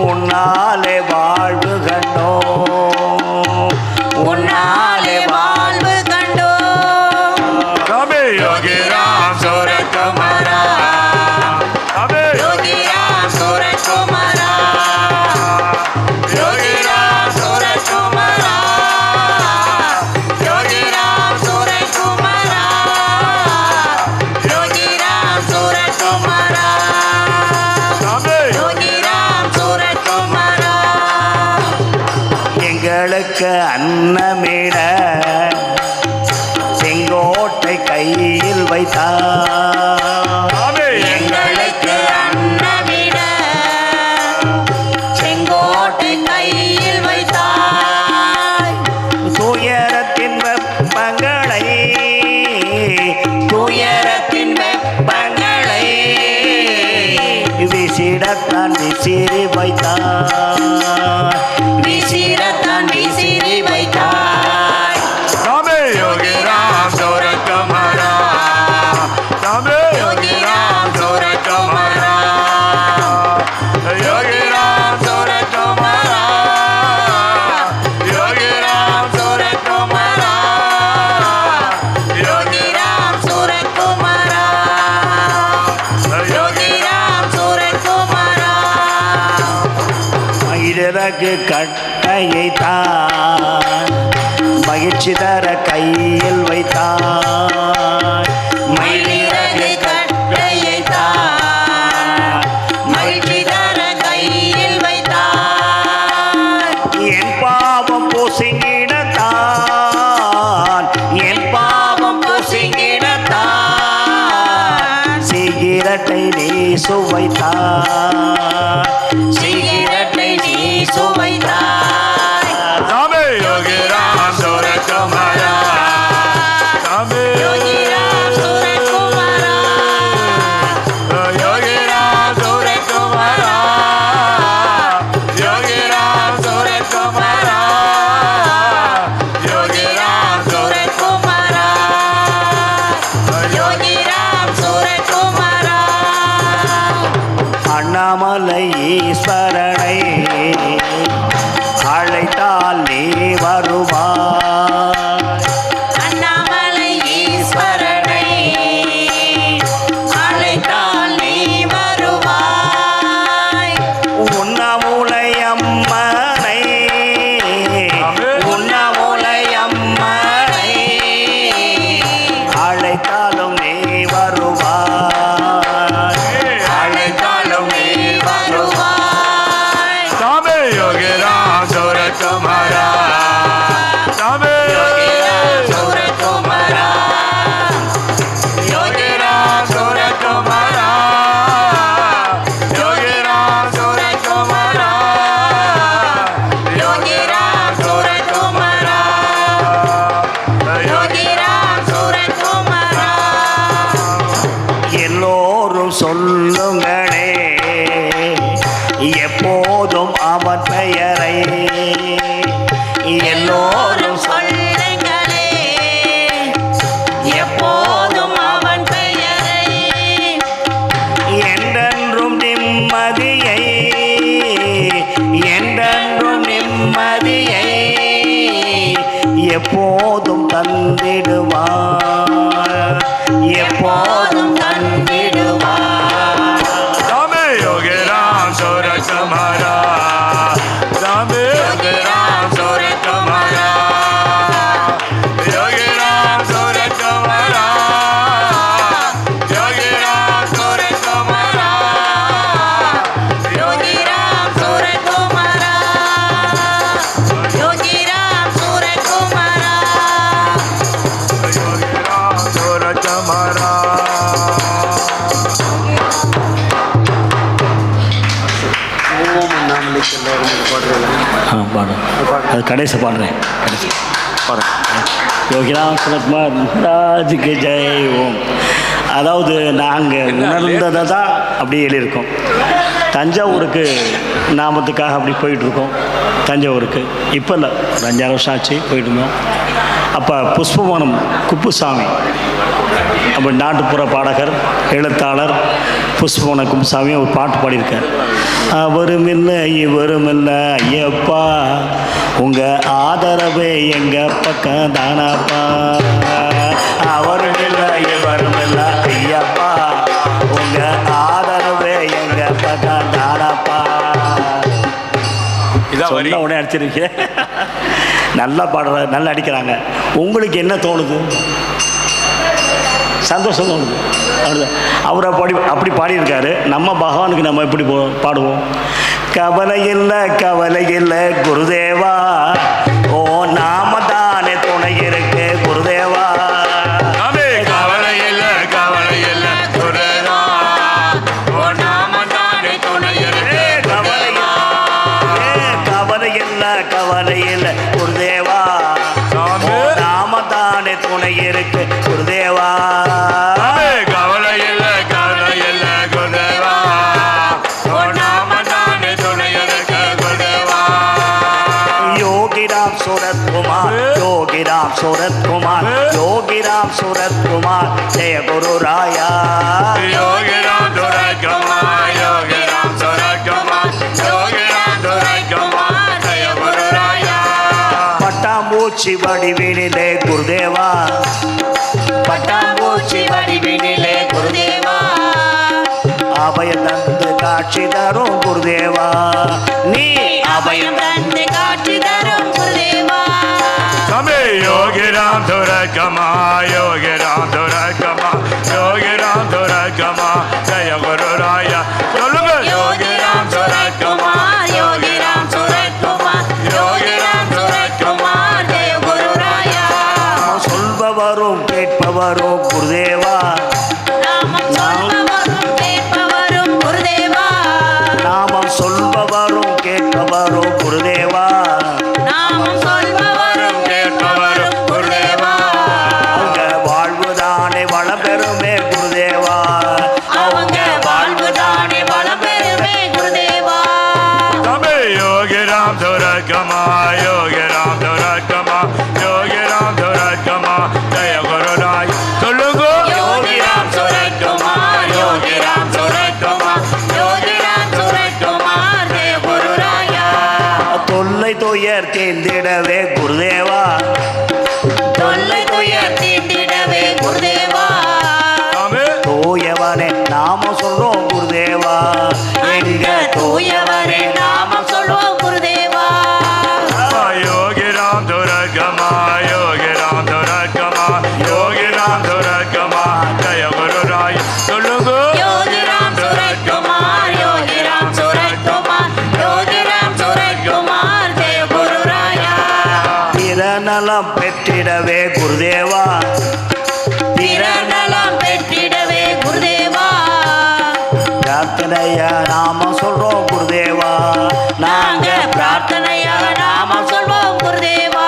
உன்னாலே வாழ்வு கண்டோ, உன்னாலே வாழ்வு கண்டோ. சாமி யோகி ராம் சூரத் குமாரா, சாமி யோகி ராம் சூரத் குமாரா, யோகி ராம் சூரத் குமாரா, யோகி ராம் சூரத் குமாரா, யோகி ராம் சூரத் குமாரா, சாமி யோகி ராம் சூரத் குமாரா. எங்களுக்கு அன்னமிட செங்கோட்டை கையில் வைத்தார். சாமி எங்களுக்கு அன்னமிட செங்கோட்டை கையில் வைத்தாய். துயரத்தின் வெப்பங்களை, துயரத்தின் வெப்பங்களை விசிடத்தான் விசிறி வைத்தார். விசிறத்தான் விசிறி வைத்தாய். சாமி யோகி ராம் சூரத் குமாரா, சாமி யோகி ராம் சூரத் குமாரா, யோகி ராம் சூரத் குமாரா, யோகி ராம் சூரத் குமாரா, யோகி ராம் சூரத் குமாரா, யோகி ராம் சூரத் குமாரா. மயிலிறகு கட்டையை தான் மகிழ்ச்சி தர கையில் வைத்தார். மயிலிறகு கட்டையை தான் மகிழ்ச்சி தர கையில் வைத்தாய். என் பாவம் போசிங்கிடத்தான், என் பாவம் போசிங்கிடத்தான் சிகிரட்டை நீ சுவைத்தார். சிகரெட்டை நீ சுவைத்தாய். சாமி யோகி ராம் சூரத் குமாரா, சாமி யோகி ராம் சூரத் குமாரா, யோகி ராம் சூரத் குமாரா, யோகி ராம் சூரத் குமாரா, யோகி ராம் சூரத் குமாரா, யோகி ராம் சூரத் குமாரா. அண்ணாமலை ஈஸ்வரனை அழைத்தால் நீ வருவாய். அண்ணாமலை ஈஸ்வரனை அழைத்தால் நீ வருவாய். உண்ணமுலை அம்மனை, உண்ணமுலை அம்மனை அழைத்தாலும் நீ வருவாய். அழைத்தாலும் நீ வருவாய். சாமி யோகி ராம் சூரத் குமாரா, சாமி யோகி ராம் சூரத் குமாரா, யோகி ராம் எப்போதும் அவன் பெயரை எல்லோரும் சொல்லுங்களே எப்போதும் அவன் பெயரை என்றென்றும் நிம்மதியை என்றென்றும் நிம்மதியை எப்போதும் தந்திடுவார் எப்போதும் தந்திடுவார் ராமே யோகி ராம் சூரத் குமாரா ராமே யோகி ராம் சூரத் குமாரா யோகி ராம் சூரத் குமாரா யோகி ராம் சூரத் குமாரா யோகி ராம் சூரத் குமாரா யோகி ராம் சூரத் குமாரா யோகி ராம் சூரத் குமாரா பாடும் அது கடைசி பாடுறேன் கடைசி பாடுறேன் யோகிராம் சுரத்குமார் மகாராஜுக்கு ஜெய் ஓம். அதாவது நாங்கள் உணர்ந்ததை தான் அப்படியே எழுதியிருக்கோம். தஞ்சாவூருக்கு நாமத்துக்காக அப்படி போயிட்டுருக்கோம். தஞ்சாவூருக்கு இப்போ இல்லை, ஒரு 5-6 வருஷம் ஆச்சு போயிட்டு இருந்தோம். அப்போ புஷ்பவனம் குப்புசாமி அப்போ நாட்டுப்புற பாடகர் எழுத்தாளர் புஷ்பவன குப்புசாமி ஒரு பாட்டு பாடியிருக்கார். அவரும் இல்லை இவரும் இல்லை ஐயப்பா உங்கள் ஆதரவு எங்கள் பக்கம் தானாப்பா. அவரும் இல்லை இவரும் இல்லை ஐயப்பா உங்கள் ஆதரவு எங்கள் பக்கம் தானாப்பா. சொல்ல உடனே அடிச்சிருக்கேன். நல்லா பாடுற, நல்லா அடிக்கிறாங்க. உங்களுக்கு என்ன தோணுது? சந்தோஷம் தோணுது. அவ்வளோதான். அவர் அப்படி பாடியிருக்காரு. நம்ம பகவானுக்கு நம்ம எப்படி பாடுவோம்? கவலை இல்லை கவலை இல்லை குருதேவா ஓ நாம தானே துணை இருக்கு குருதேவா. கவலை இல்லை கவலை இல்லை குருதேவா ஓ நாம தானே துணை இருக்கு குருதேவா. கவலை இல்லை கவலை இல்லை குருதேவா ஓ நாம தானே துணை இருக்கு குருதேவா. கவலை இல்லை கவலை இல்லை குருதேவா ஓ நாம தானே துணை இருக்கு குருதேவா. யோகிராம் சூரத்குமார் யோகிராம் சூரத்குமார் யோகிராம் சூரத்குமார் ஜெய குரு ராயா. யோகி ராம் சூரத் குமார் யோகி ராம் சூரத் குமார் யோகி ராம் சூரத் குமார் ஜெய குரு ராயா. பட்டாம்பூச்சி வடிவினிலே குருதேவா பட்டாம்பூச்சி வடிவினிலே குருதேவா அபயம் தந்து காட்சி தரும் குருதேவா. நீ அபயம் தந்து காட்சி தரும் Gurudeva. Kame Yogi Ram Dhurat Kama Yogi Ram Dhurat Kama Yogi Ram Dhurat Kama Jaya Guru Raya. யோகி ராம் சூரத் குமார் யோகி ராம் சூரத் குமார் யோகி ராம் சூரத் குமார் ஜெய குரு ராயா. சொல்பவரும் கேட்பவரும் குருதேவா நாமம் சொல்பவரும் கேட்பவரும் குருதேவா. நாமம் சொல்பவரும் கேட்பவரும் குருதேவா. நாமம் சொல்பவரும் கேட்பவரும் குருதேவா. அவங்க வாழ்வுதானே வளம் பெறுமே குருதேவா. அவங்க வாழ்வுதானே வளம் பெறுமே Gurudeva. Kame Yogi Ram Dhurat Kama Yogi Ram Dhurat Kama Yogi Ram Dhurat Kama Jaya Guru Raya. Tulugu யோகி ராம் சூரத் குமார் யோகி ராம் சூரத் குமார் யோகி ராம் சூரத் குமார் ஜெய குரு ராயா. தொல்லை துயர் தேர்ந்திடவே குருதேவா. தொல்லை துயர் தீர்த்திடவே குருதேவா. Kame தூயவனே நாம சொல்றோம் குருதேவா. எங்க தூயவரே நாமம் சொல்வோம் Gurudeva. Yogi Ram Dhurat Kama Yogi Ram Dhurat Kama Yogi Ram Dhurat Kama Jaya Guru Raya. Tulugu யோகி ராம் சூரத் குமார் யோகி ராம் சூரத் குமார் யோகி ராம் சூரத் குமார் ஜெய குரு ராயா. பிறநலம் பெற்றிடவே குருதேவா. பிறர் நலம் பெற்றிடவே குருதேவா. பிரார்த்தனைய நாம சொல்றோம் குருதேவா. நாங்க பிரார்த்தனையாக நாமம் சொல்வோம் Gurudeva.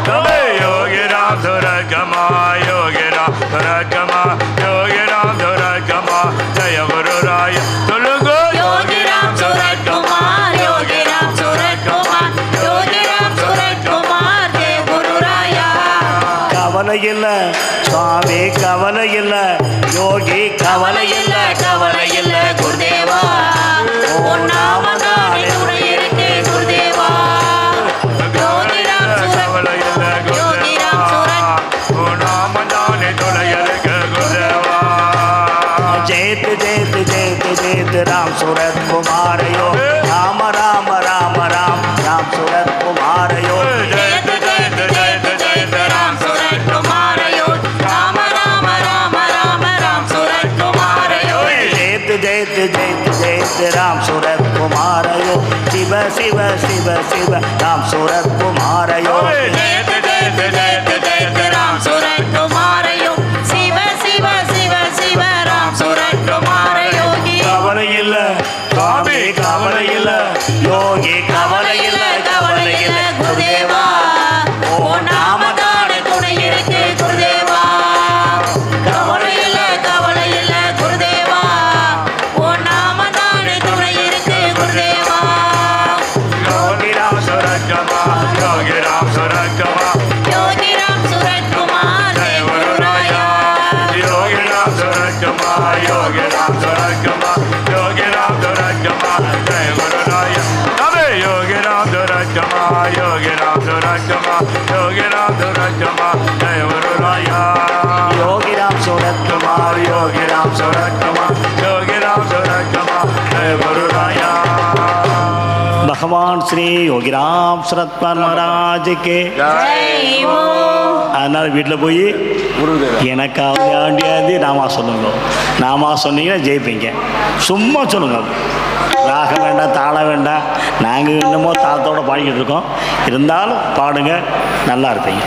Kame Yogi Ram Dhurat Kama Yogi Ram Dhurat Kama Yogi Ram Dhurat Kama Jaya Guru Raya. Tulugu யோகி ராம் சூரத் குமார் யோகி கவலை இல்லை சுவாமி கவலை இல்லை யோகி கவலை இல்லை கவலை இல்ல குருதேவா உன் நாமதானே துணை இருக்கு குருதேவா யோகிராம் சூரத் யோகிராம் சூரத் जयत जयत जयत जयत राम सूरत कुमार यो राम राम राम राम राम सूरत कुमार यो जयत जयत जयत जयत राम सूरत कुमार यो राम राम राम राम राम सूरत कुमार यो जयत जयत जयत जयत राम सूरत कुमार यो शिव शिव शिव शिव राम सूरत कुमार यो जयत जयत जयत जयत राम सूरत कुमार यो शिव शिव शिव शिव राम सूरत कुमार योगी கவலை இல்ல சுவாமி கவலை இல்ல யோகி கவலை இல்ல கவலை இல்ல குருதேவா உன் நாமதானே துணை இருக்கு குருதேவா கவலை இல்ல குருதேவா உன் நாமதானே துணை இருக்கு குருதேவா யோகிராம் யோகிராம் சூரத் குமார் தேவராயா யோகிராம் சூரத் குமார் யோகிராம் சூரத் குமார் भगवान श्री योगीराम सूरत कुमार महाराज के ஜெய் ஓம் அதனால் வீட்டில் போய் எனக்கு வேண்டியது நாமா சொல்லுங்க நாமா சொன்னீங்கன்னா ஜெயிப்பீங்க சும்மா சொல்லுங்க ராகம் வேண்டாம் தாளம் வேண்டாம் நாங்கள் இன்னமும் தாளத்தோடு பாடிக்கிட்டு இருக்கோம் இருந்தாலும் பாடுங்க நல்லா இருப்பீங்க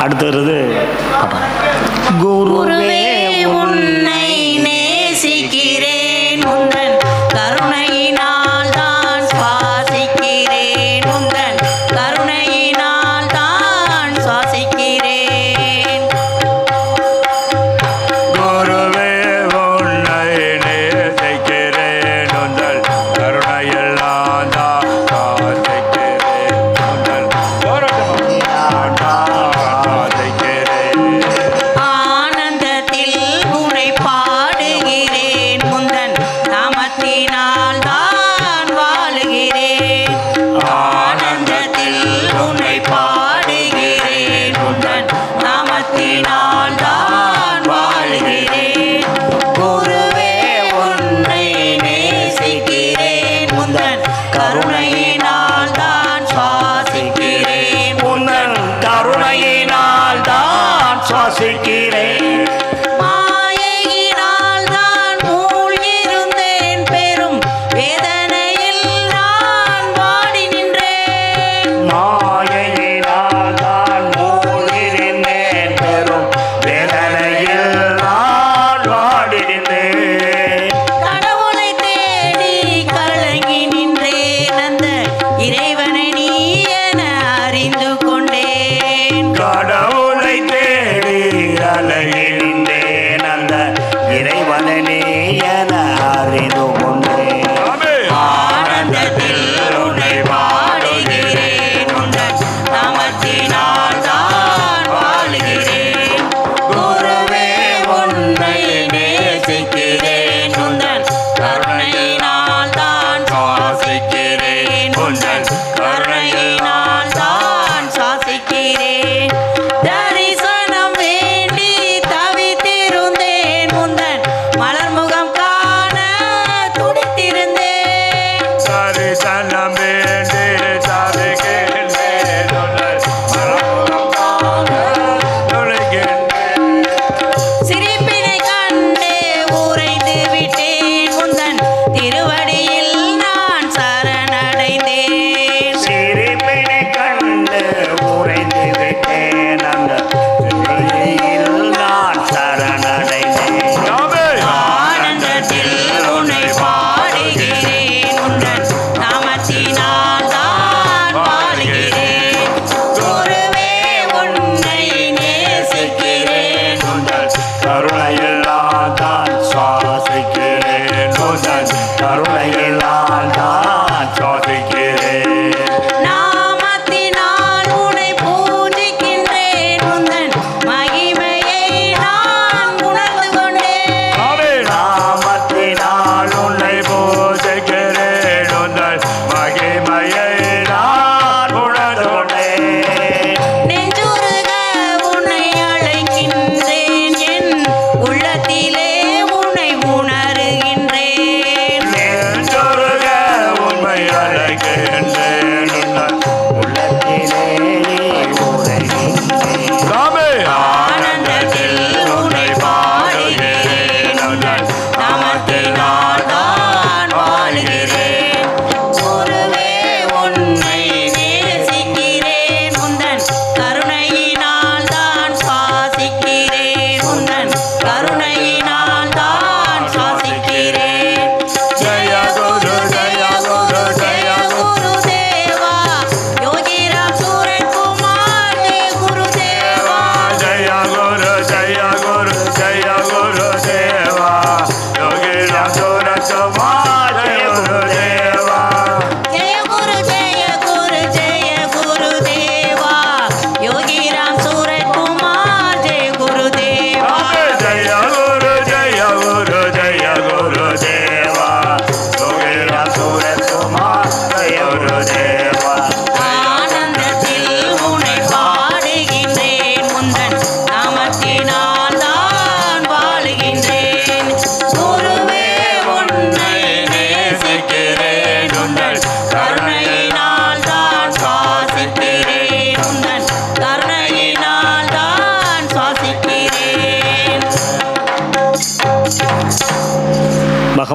அடுத்து வருது குருவே உன்னை நேசிக்கிறேன் உந்தன் கருணையினால் தான் சுவாசிக்கிறேன் உந்தன் கருணையினால் தான் சுவாசிக்கிறேன் குருவே உன்னை நேசிக்கிறேன் உந்தன் கருணையெல்லாம் தான் காத்திக்கிறேன் உந்தன் கருணையெல்லாம் தான் காத்திக்கிறேன் ஆனந்தத்தில் உன்னை பாடுகிறேன் முந்தன் நாமத்தினால் தான் வாழுகிறேன் ஆனந்தத்தில் உன்னை பாடுகிறேன் முந்தன் நாமத்தினால் தான் வாழுகிறேன் குருவே உன்னை நேசிக்கிறேன் முந்தன் கருணையினால் தான் சுவாசிக்கிறேன் உன்னன் கருணையினால் தான் சுவாசிக்கிறேன் மாயையினால் தான் மூழ்கியிருந்தேன் பெரும் வேதனையில் நான் வாடி நின்றேன் மாயையினால் தான் மூழ்கியிருந்தேன் பெரும் வேதனையில் நான் வாடினேன் கடவுளை தேடி கலங்கி நின்றேன் அந்த இறைவனை நீ என அறிந்து கொண்டேன் கடவுளை தேடி அலைகின்றேன் அந்த இறைவனை நீ என அறிந்து கொண்டேன் ஆனந்தத்தில் உன்னை பாடுகிறேன் உந்தன் நாமத்தினால் தான் வாழுகிறேன் குருவே உன்னை நேசிக்கிறேன் உந்தன் கருணையினால் தான் சுவாசிக்கிறேன் உந்தன் கருணையினால் தான் சுவாசிக்கிறேன் தரிசனம் வேண்டி தவித்திருந்தேன் உந்தன் மலர்முகம் காண துடித்திருந்தேன் தரிசனம் வேண்டி தவிக்கின்றேன் உந்தன் மலர்முகம் காண துடிக்கின்றேன். சிரிப்பினை கண்டே உறைந்து விட்டேன் உந்தன் திருவடியில் நான் சரணடைந்தேன் சிரிப்பினை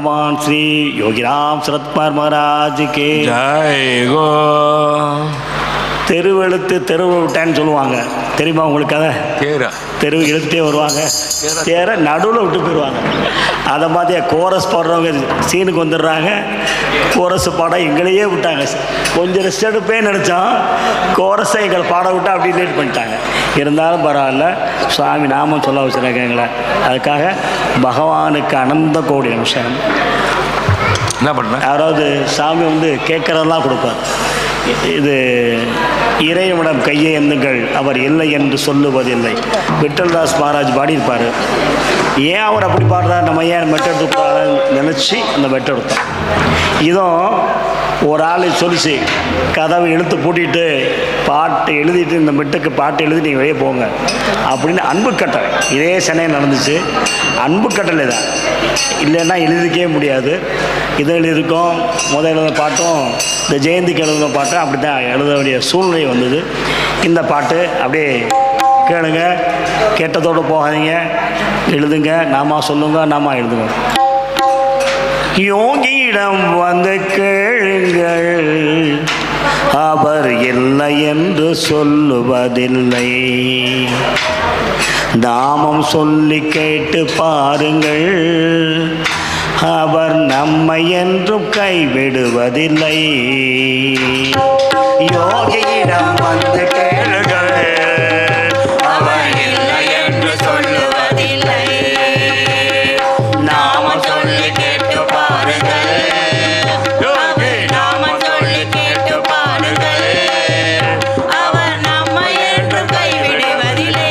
भगवान श्री योगीराम शरத்குமார் महाराज के ஜெய் கோ. தெருவெழுத்து தெருவு விட்டான்னு சொல்லுவாங்க, தெரியுமா உங்களுக்கு? அதை கேரா தெருவு இழுத்துட்டே வருவாங்க, தேர நடுவில் விட்டு போயிடுவாங்க. அதை மாதிரி கோரஸ் பாடுறவங்க சீனுக்கு வந்துடுறாங்க, கோரஸ் பாட எங்களையே விட்டாங்க. கொஞ்சம் ரெஸ்ட் எடுப்பே நினச்சோம், கோரஸை எங்களை பாட விட்டா அப்படி லேட் பண்ணிட்டாங்க. இருந்தாலும் பரவாயில்ல, சுவாமி நாமம் சொல்ல வச்சுருக்காங்க எங்களை. அதுக்காக பகவானுக்கு அனந்த கோடி நிமிஷம். என்ன பண்ண? யாராவது சாமி வந்து கேட்குறதெல்லாம் கொடுப்பார். இது இறைவனிடம் கையை எண்ணுங்கள், அவர் இல்லை என்று சொல்லுவதில்லை. விட்டல்தாஸ் மகாராஜ் பாடியிருப்பார். ஏன் அவர் அப்படி பாடுறார், நம்ம ஏன் மெட்டெடுத்து நினச்சி அந்த மெட்டெடுத்தோம். இதுவும் ஒரு ஆள் சொல்லிச்சு, கதவை இழுத்து பூட்டிட்டு பாட்டு எழுதிட்டு இந்த மெட்டுக்கு பாட்டு எழுதி நீங்கள் வெளியே போங்க அப்படின்னு அன்பு கட்டளை. இதே சென்னை நடந்துச்சு. அன்பு கட்டளை தான், இல்லைன்னா எழுதிக்கவே முடியாது. இதை எழுதியிருக்கோம், எழுத பாட்டும் இந்த ஜெயந்திக்கு எழுதுன பாட்டும் அப்படி தான் எழுத வேண்டிய சூழ்நிலை வந்தது. இந்த பாட்டு அப்படியே கேளுங்க, கேட்டதோடு போகாதீங்க, எழுதுங்க, நாமா சொல்லுங்க, நாமா எழுதுங்க. யோகியிடம் வந்து கேளுங்கள், அவர் இல்லை என்று சொல்லுவதில்லை. நாமம் சொல்லி கேட்டு பாருங்கள், அவர் நம்மை என்றும் கைவிடுவதில்லை. யோகியிடம் வந்து கேளுங்கள், அவர் இல்லை என்று சொல்லுவதில்லை. நாமம் சொல்லி கேட்டு பாருங்கள், அவர் நாமம் சொல்லி கேட்டு பாருங்கள், அவர் நம்மை என்றும் கைவிடுவதில்லை.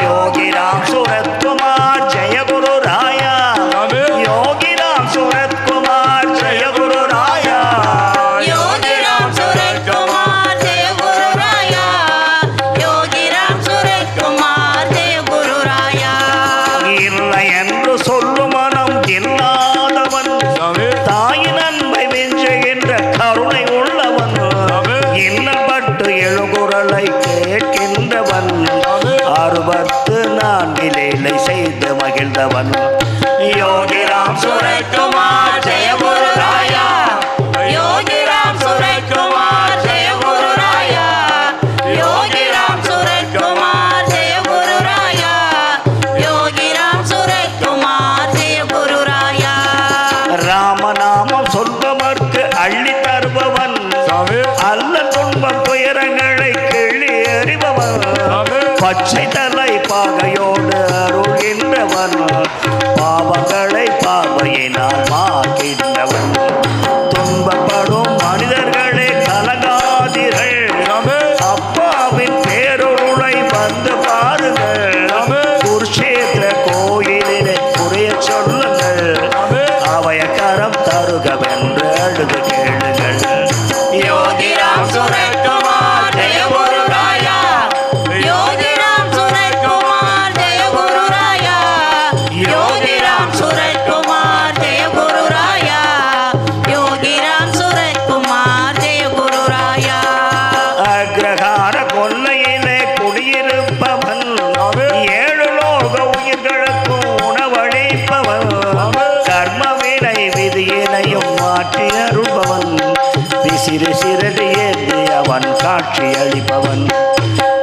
योगीराम सूरतकुमार जय गुरु राया, योगीराम सूरतकुमार जय गुरु राया, योगीराम सूरतकुमार जय गुरु राया, योगीराम सूरतकुमार जय गुरु राया. இல்லை என்று சொல்லும் மனம் இல்லாதவன், தாயின் அன்பை மிஞ்சுகின்ற கருணை உள்ளவன், இன்னப்பட்டு எழுகுரலை கேட்கின்றவன், 64 லீலை செய்து மகிழ்ந்தவன். யோகிராம் सूरतकुमार जय गुरु राया, योगीराम सूरतकुमार जय गुरु राया, योगीराम सूरतकुमार जय गुरु राया, योगीराम सूरतकुमार जय गुरु राया. ராமநாமம் சொல்பவர்க்கு அள்ளி தருபவன், அல்ல துன்பம் துயரங்களை கிள்ளி எறிபவன், பச்சை தலை பாகையோடு அருள்கின்றவன், பாவங்களை பாவையினால் மாற்றின்றவன். துன்பப்படும் மனிதர்களே கலங்காதீர்கள், அப்பாவின் பேருருளை வந்து பாருங்கள். குருஷேத்திர கோயிலிலே குறைய சொல்லுங்கள், அவையக்கரம் தருகவென்று அழுது கேளுங்கள். योगीराम सूरतकुमार जय गुरु राया, योगीराम सूरतकुमार जय गुरु राया, योगीराम सूरतकुमार जय गुरु राया, योगीराम सूरतकुमार जय गुरु राया. அக்ரஹார கொல்லையிலே குடியிருப்பவன், 7 லோக உயிர்களுக்கும் உணவளிப்பவன், கர்ம வினை விதியினையும் மாற்றி அருள்பவன், விசிறு சிறடி ஏற்றி அவன் காட்சி அளிப்பவன்,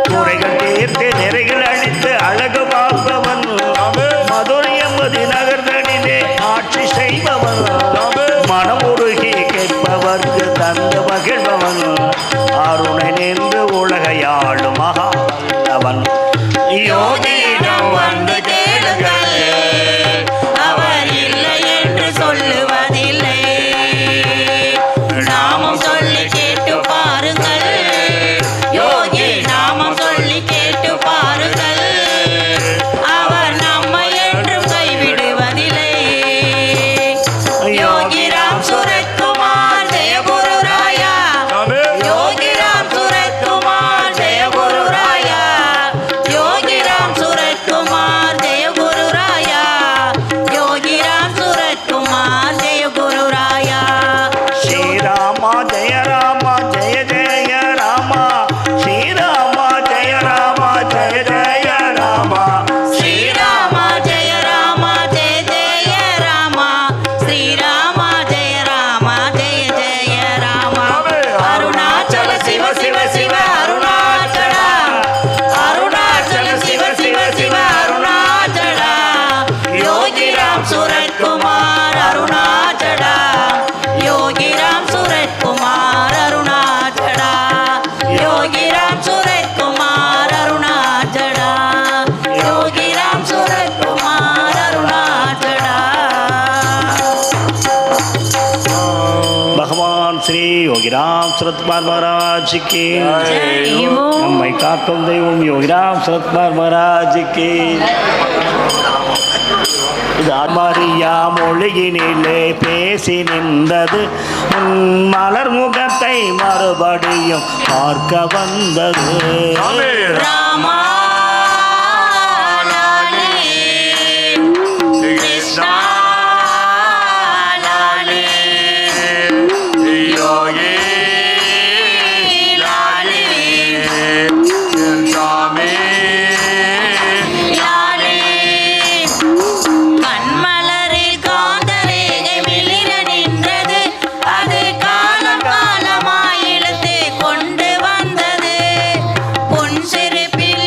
குறைகள் தீர்த்து நிறைகள் அளித்து அழகு பார்ப்பவன், மதுரையம்பதி நகர்களிலே ஆட்சி செய்பவன், மனமுருகி கேட்பவர்க்கு தந்து மகிழ்பவன், அருணை நின்று உலகையாளும் மகா வல்லவன். யோகியிடம் வந்து கேளுங்கள், அவர் இல்லை என்று சொல்லுவதில்லை. நாமம் சொல்லி கேட்டு பாருங்கள், யோகி நாமம் சொல்லி கேட்டு பாருங்கள், அவர் நம்மை என்றும் கைவிடுவதில்லை. योगीराम सूरतकुमार जय गुरु राया, योगीराम सूरतकुमार जय गुरु राया, योगीराम सूरतकुमार யோகி ராம் சரத்குமார் மகாராஜுக்கு ஜெய் ஓம். நம்மை காக்கும் தெய்வம் யோகி ராம் சரத்குமார் மகாராஜுக்கு. இது மரியா மொழியினிலே பேசி நின்றது உன் மலர் முகத்தை மறுபடியும் பார்க்க வந்தது. ராமா லாலே, கிருஷ்ணா லாலே, யோகி லாலே, சாமி லாலே. கண்மலரில் காந்தரேகை மிளிர நின்றது, அது காலம் காலமாய் இழுத்து கொண்டு வந்தது. பொன் செருப்பில்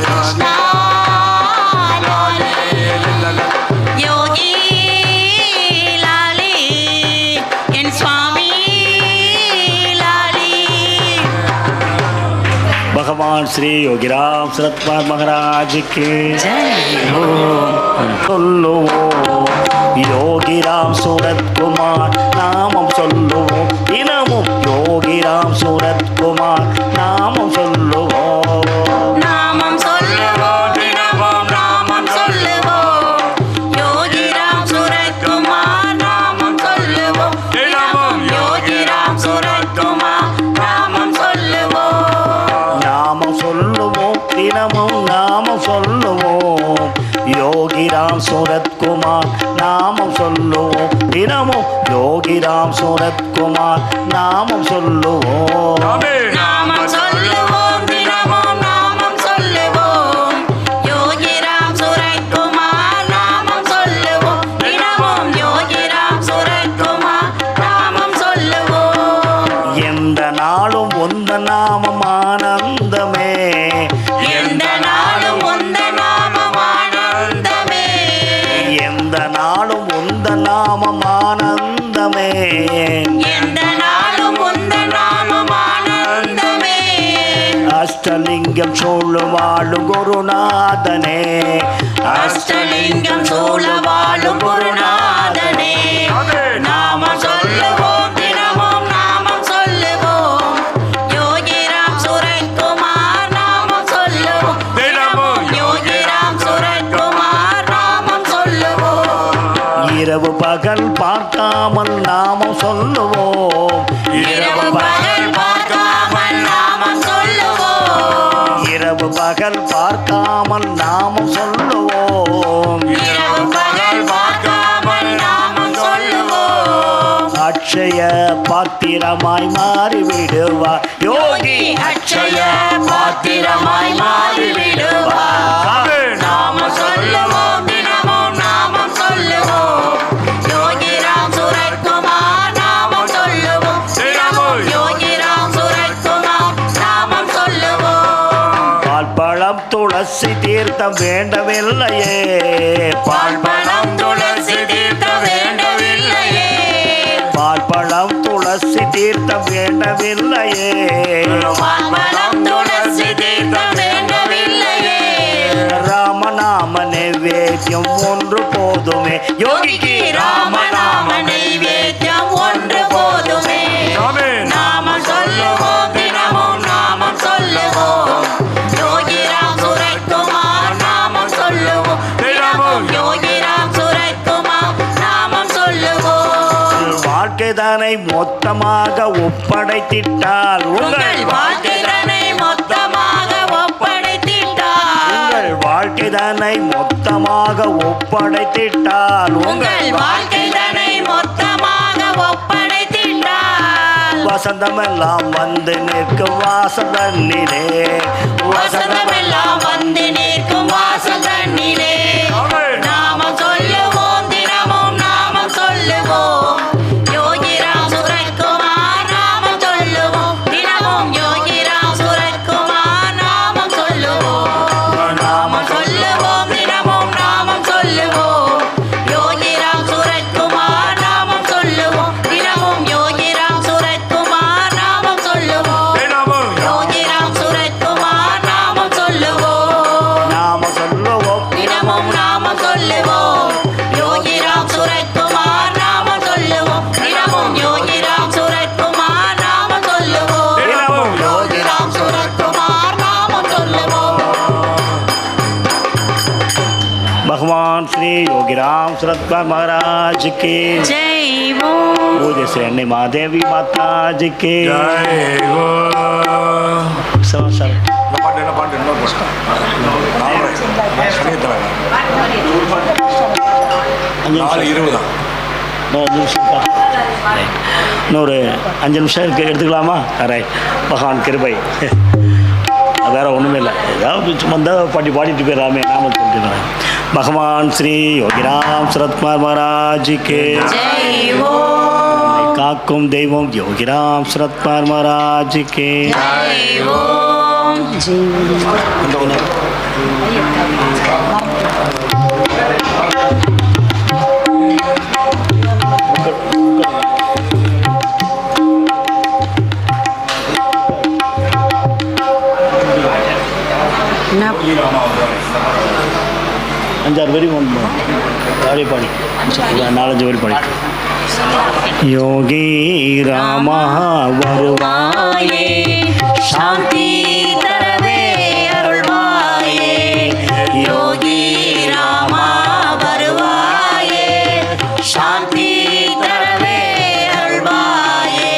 கிருஷ்ணா லாலே யோகி லாலே என் சுவாமி லாலே. பகவான் ஸ்ரீ யோகிராம் சரத்குமார் மகாராஜுக்கு சொல்லுவோம். யோகிராம் சூரத்குமார் நாமம் சொல்லுவோம். தினமும் யோகிராம் சூரத்குமார் நாமம் சொல்லுவோம். நாமம் சொல்லுவோம் தினமும் நாமம் சொல்லுவோம். யோகிராம் சூரத்குமார் நாமம் சொல்லுவோம். தினமும் யோகிராம் சூரத்குமார் நாமம் சொல்லுவோம். நாமம் சொல்லுவோம். தினமும் நாமம் சொல்லுவோம். யோகிராம் சூரத்குமார் நாமம் சொல்லுவோம். தினமும் யோகிராம் சூரத்குமார் நாமம் சொல்லுவோம். நாமம் சொல்லுவோம் தினமும் நாமம் சொல்லுவோம். யோகிராம் சூரத்குமார் நாமம் சொல்லுவோம். தினமும் யோகிராம் சூரத்குமார் நாமம் சொல்லுவோம். எந்த நாளும் உந்த நாமம் ஆனந்தமே. எந்த நாளும் உந்த நாமம் ஆனந்தமே. எந்த நாளும் உந்த நாமம் ஆனந்தமே. எந்த நாளும் உந்த நாமம் ஆனந்தமே. அஷ்டலிங்கம் சூழுவாழும் குருநாதனே. அஷ்டலிங்கம் சூழ வாழும் குருநாதனே. நாமம் சொல்லுவோம் தினமும் நாமம் சொல்லுவோம். யோகிராம் சூரத்குமார் நாமம் சொல்லுவோம். தினமும் யோகிராம் சூரத்குமார் நாமம் சொல்லுவோம். இரவு பகல் பார்க்காமல் நாமம் சொல்லுவோம். இரவு பகல் பார்க்காமல் நாமம் சொல்லுவோம். இரவு பகல் பார்க்காமல் நாமம் சொல்லுவோம். இரவு பகல் பார்க்காமல் நாமம் சொல்லுவோம். அக்ஷய பாத்திரமாய் மாறிவிடுவார் யோகி. அக்ஷய பாத்திரமாய் மாறிவிடுவார். நாமம் சொல்லுவோம் தினமும் நாமம் சொல்லுவோம். யோகிராம் சூரத்குமார் நாமம் சொல்லுவோம். தினமும் யோகிராம் சூரத்குமார் நாமம் சொல்லுவோம். பால் பழம் துளசி தீர்த்தம் வேண்டவில்லையே. பால் பழம் துளசி தீர்த்தம் வேண்டவில்லையே. பால் பழம் துளசி தீர்த்தம் வேண்டவில்லையே. பால் பழம் துளசி தீர்த்தம் வேண்டவில்லையே. ராமநாம நைவேத்தியம் ஒன்று போதுமே யோகிக்கு. ராமநாம நைவேத்தியம் ஒன்று போதுமே. நாமம் சொல்லுவோம் தினமும் நாமம் சொல்லுவோம். யோகிராம் சூரத்குமார் நாமம் சொல்லுவோம். தினமும் யோகிராம் சூரத்குமார் நாமம் சொல்லுவோம். வாழ்க்கைதானை மொத்தமாக ஒப்படைத்திட்டால் உங்கள் வாழ்க்கைதனை மொத்தமாக ஒப்படைத்திட்டார். உங்கள் வாழ்க்கைதானை மொத்தமாக ஒப்படைத்திட்டால் உங்கள் வாழ்க்கைதனை மொத்தமாக ஒப்படைத்திட்டார். வசந்தமெல்லாம் வந்து நிற்கும் வாசல் தண்ணிலே. வசந்தமெல்லாம் வந்து நிற்கும் வாசல் தண்ணிலே. நாமம் சொல்லுவோம் தினமும் நாமம் சொல்லுவோம். யோகிராம் சூரத்குமார் நாமம் சொல்லுவோம். தினமும் யோகிராம் சூரத்குமார் நாமம் சொல்லுவோம். நாமம் சொல்லுவோம் தினமும் நாமம் சொல்லுவோம். யோகிராம் சூரத்குமார் நாமம் சொல்லுவோம். தினமும் யோகிராம் சூரத்குமார் நாமம் சொல்லுவோம். யோகிராம் சூரத்குமார் நாமம் சொல்லுவோம். நாம சொல்லுவோம். தினமும் நாமம் சொல்லுவோம். யோகிராம் சூரத்குமார் நாமம் சொல்லுவோம். தினமும் யோகிராம் சூரத்குமார் நாமம் சொல்லுவோம். தினமும் யோகிராம் சூரத்குமார் நாமம் சொல்லுவோம். भगवान श्री योगीराम सूरतकुमार महाराज की जय बोल. पूज्य श्री अन्य महादेवी माता जी की सर இன்னொரு 5 நிமிஷம் எடுத்துக்கலாமா? ரைட். பகவான் கிருபை வேற ஒன்றுமே இல்லை. ஏதாவது சும்மா பாடிட்டு போயிடலாமே நாம சொல்லிட்டு. भगवान श्री योगीराम सूरतकुमार महाराज के जय ओम. काकुम देवम योगीराम सूरतकुमार महाराज के जय ओम. 5-6 வரி ஒன்று அப்படியே பாடி 4-5 வரி பாடி. யோகி ராமா வருவாயே சாந்தி தரவே அருள்வாயே யோகி ராமா வருவாயே சாந்தி தரவே அருள்வாயே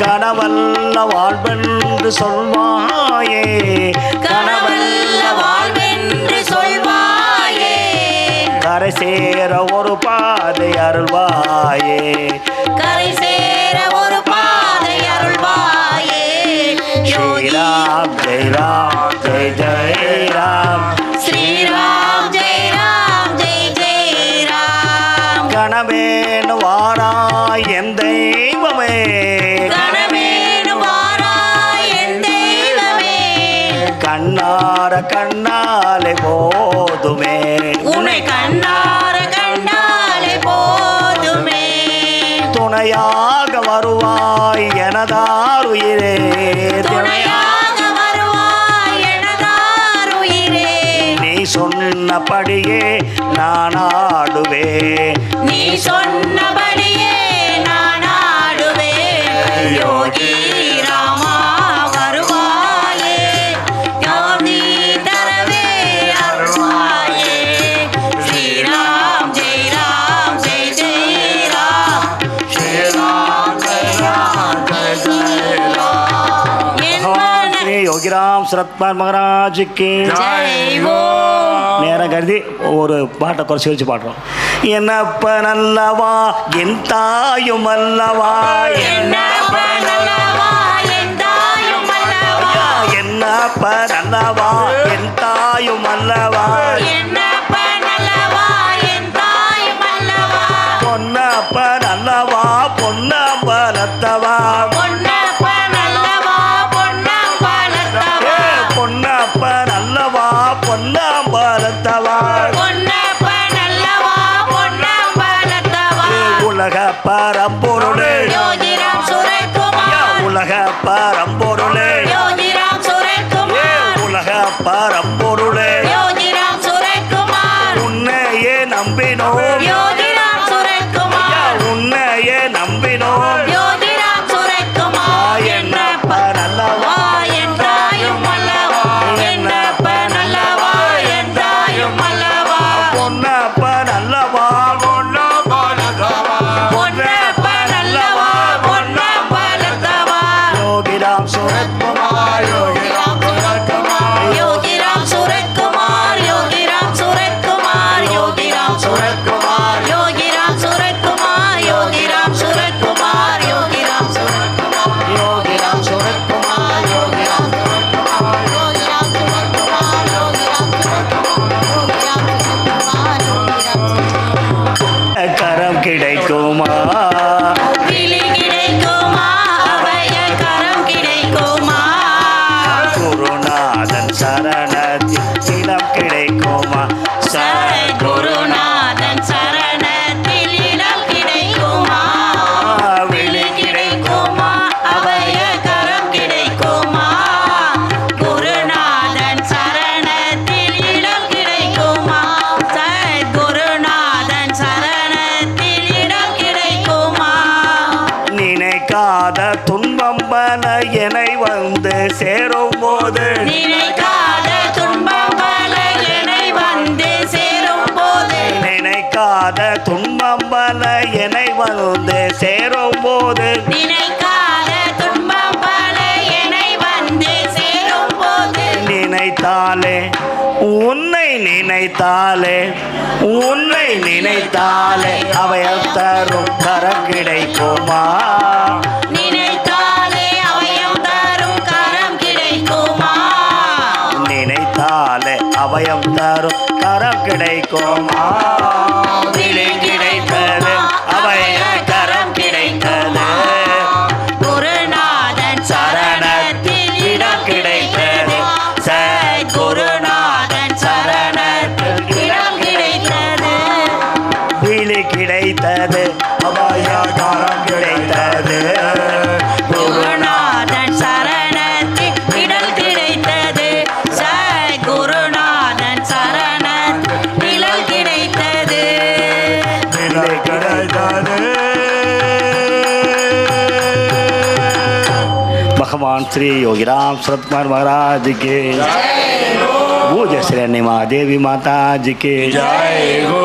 கனவல்ல வாழ்வென்று சொல்வாயே கனவல்ல வாழ்வென்று சொல்வாயே கரை சேர ஒரு பாதை அருள்வாயே கரை சேர ஒரு பாதை அருள்வாயே ஸ்ரீராம் ஜெய் ராம் ஜெய் ஜெய் ராம் ஸ்ரீராம் ஜெய் ராம் ஜெய் ஜெய் ராம் கணவேனு வாராய் என் தெய்வமே கணவேனு வாராய் என் தெய்வமே கண்ணாலே போதுமே உன்னை கண்ணார கண்டாலே போதுமே துணையாக வருவாய் எனதாருயிரே துணையாக வருவாய் எனதாருயிரே நீ சொன்னபடியே நான் ஆடுவேன் நீ சொன்னபடியே நான் ஆடுவேன் யோகி ராமா வருவாயே யோகி தரவே அருள்வாயே ஸ்ரீராம் ஜெய் ராம் ஜெய் ஜெய் ராம் ஸ்ரீராம் ஜெய் ராம் ஜெய் ஜெய் ராம் என் பகவான் மன ஸ்ரீ யோகிராம் சரத்குமார் மகாராஜுக்கு ஜெய் ஓம் நேரம் கருதி ஒரு பாட்டை குறைச்சி வச்சு பாடுறோம். என்னப்ப நல்லவா என் தாயும் அல்லவா என்னப்பன் அல்லவா என் தாயும் அல்லவா என்னப்ப நல்லவா என் தாயும் அல்லவா என்னப்பன் அல்லவா என் தாயும் அல்லவா பொன்னப்ப நல்லவா பொன்னம்பலத்தவா பொன்னப்பன் அல்லவா பொன்னம்பலத்தவா பொன்னப்ப நல்லவா பொன்னம்பலத்தவா பொன்னப்பன் அல்லவா பொன்னம்பலத்தவா உலக பரம்பொருளே யோகிராம் சுரேஷ்குமார் உலக பரம்பொருளே யோகிராம் சுரேஷ்குமார் உலக பரம்பொருளே யோகிராம் சுரேஷ்குமார் உன்னையே நம்பினோம் யோகிராம் சுரேஷ்குமார் உன்னையே நம்பினோம் யோகிராம் சுரேஷ்குமார் என்னப்ப நல்லவா என் தாயும் அல்லவா என்னப்பன் அல்லவா என் தாயும் அல்லவா பொன்னப்ப நல்லவா பொன்னப்பன் அல்லவா பொன்னம்பலத்தவா யோகிராம் சுரத்குமார் யோகிராம் சுரேஷ்குமார் யோகிராம் சுரேஷ்குமார் யோகிராம் சுரேஷ்குமார் யோகிராம் சுரேஷ்குமார் யோகிராம் சுரேஷ்குமார் யோகிராம் சுரேஷ்குமார் யோகிராம் சுரேஷ்குமார் யோகிராம் சுரத்குமார் யோகிராம் சுரேஷ்குமார் யோகிராம் சுரேஷ்குமார் யோகிராம் சுரேஷ்குமார் கரம் கிடைக்குமா விழி கிடைக்குமா அபய கரம் கிடைக்குமா குருநாதன் சரணத்தில் இடம் கிடைக்குமா குருநாதன் சரணத்தில் இடம் கிடைக்குமா விழி கிடைக்குமா அபய கரம் கிடைக்குமா குருநாதன் சரணத்தில் இடம் கிடைக்குமா குருநாதன் சரணத்தில் இடம் கிடைக்குமா நினைக்காத துன்பம் பல என்னை வந்து சேரும் போது நினைக்காத துன்பம் பல என்னை வந்து சேரும் போது நினைக்காத துன்பம் பல என்னை வந்து சேரும் போது நினைக்காத துன்பம் பல என்னை வந்து சேரும் போது நினைத்தாலே உன்னை நினைத்தாலே உன்னை நினைத்தாலே அவையம் தரும் கரம் கிடைக்குமா நினைத்தாலே அபயம் தரும் கரம் கிடைக்குமா நினைத்தாலே அபயம் தரும் கரம் கிடைக்குமா விழி கிடைத்தது அபய கரம் கிடைத்தது குருநாதன் சரணத்தில் இடம் கிடைத்தது சத்குருநாதன் சரணத்தில் இடம் கிடைத்தது விழி கிடைத்தது அபய கரம் கிடைத்தது குருநாதன் சரணத்தில் இடம் கிடைத்தது சத்குருநாதன் சரணத்தில் भगवान श्री योगी राम सूरत कुमार महाराज के, पूज्य श्री महादेवी माता जी के जय हो।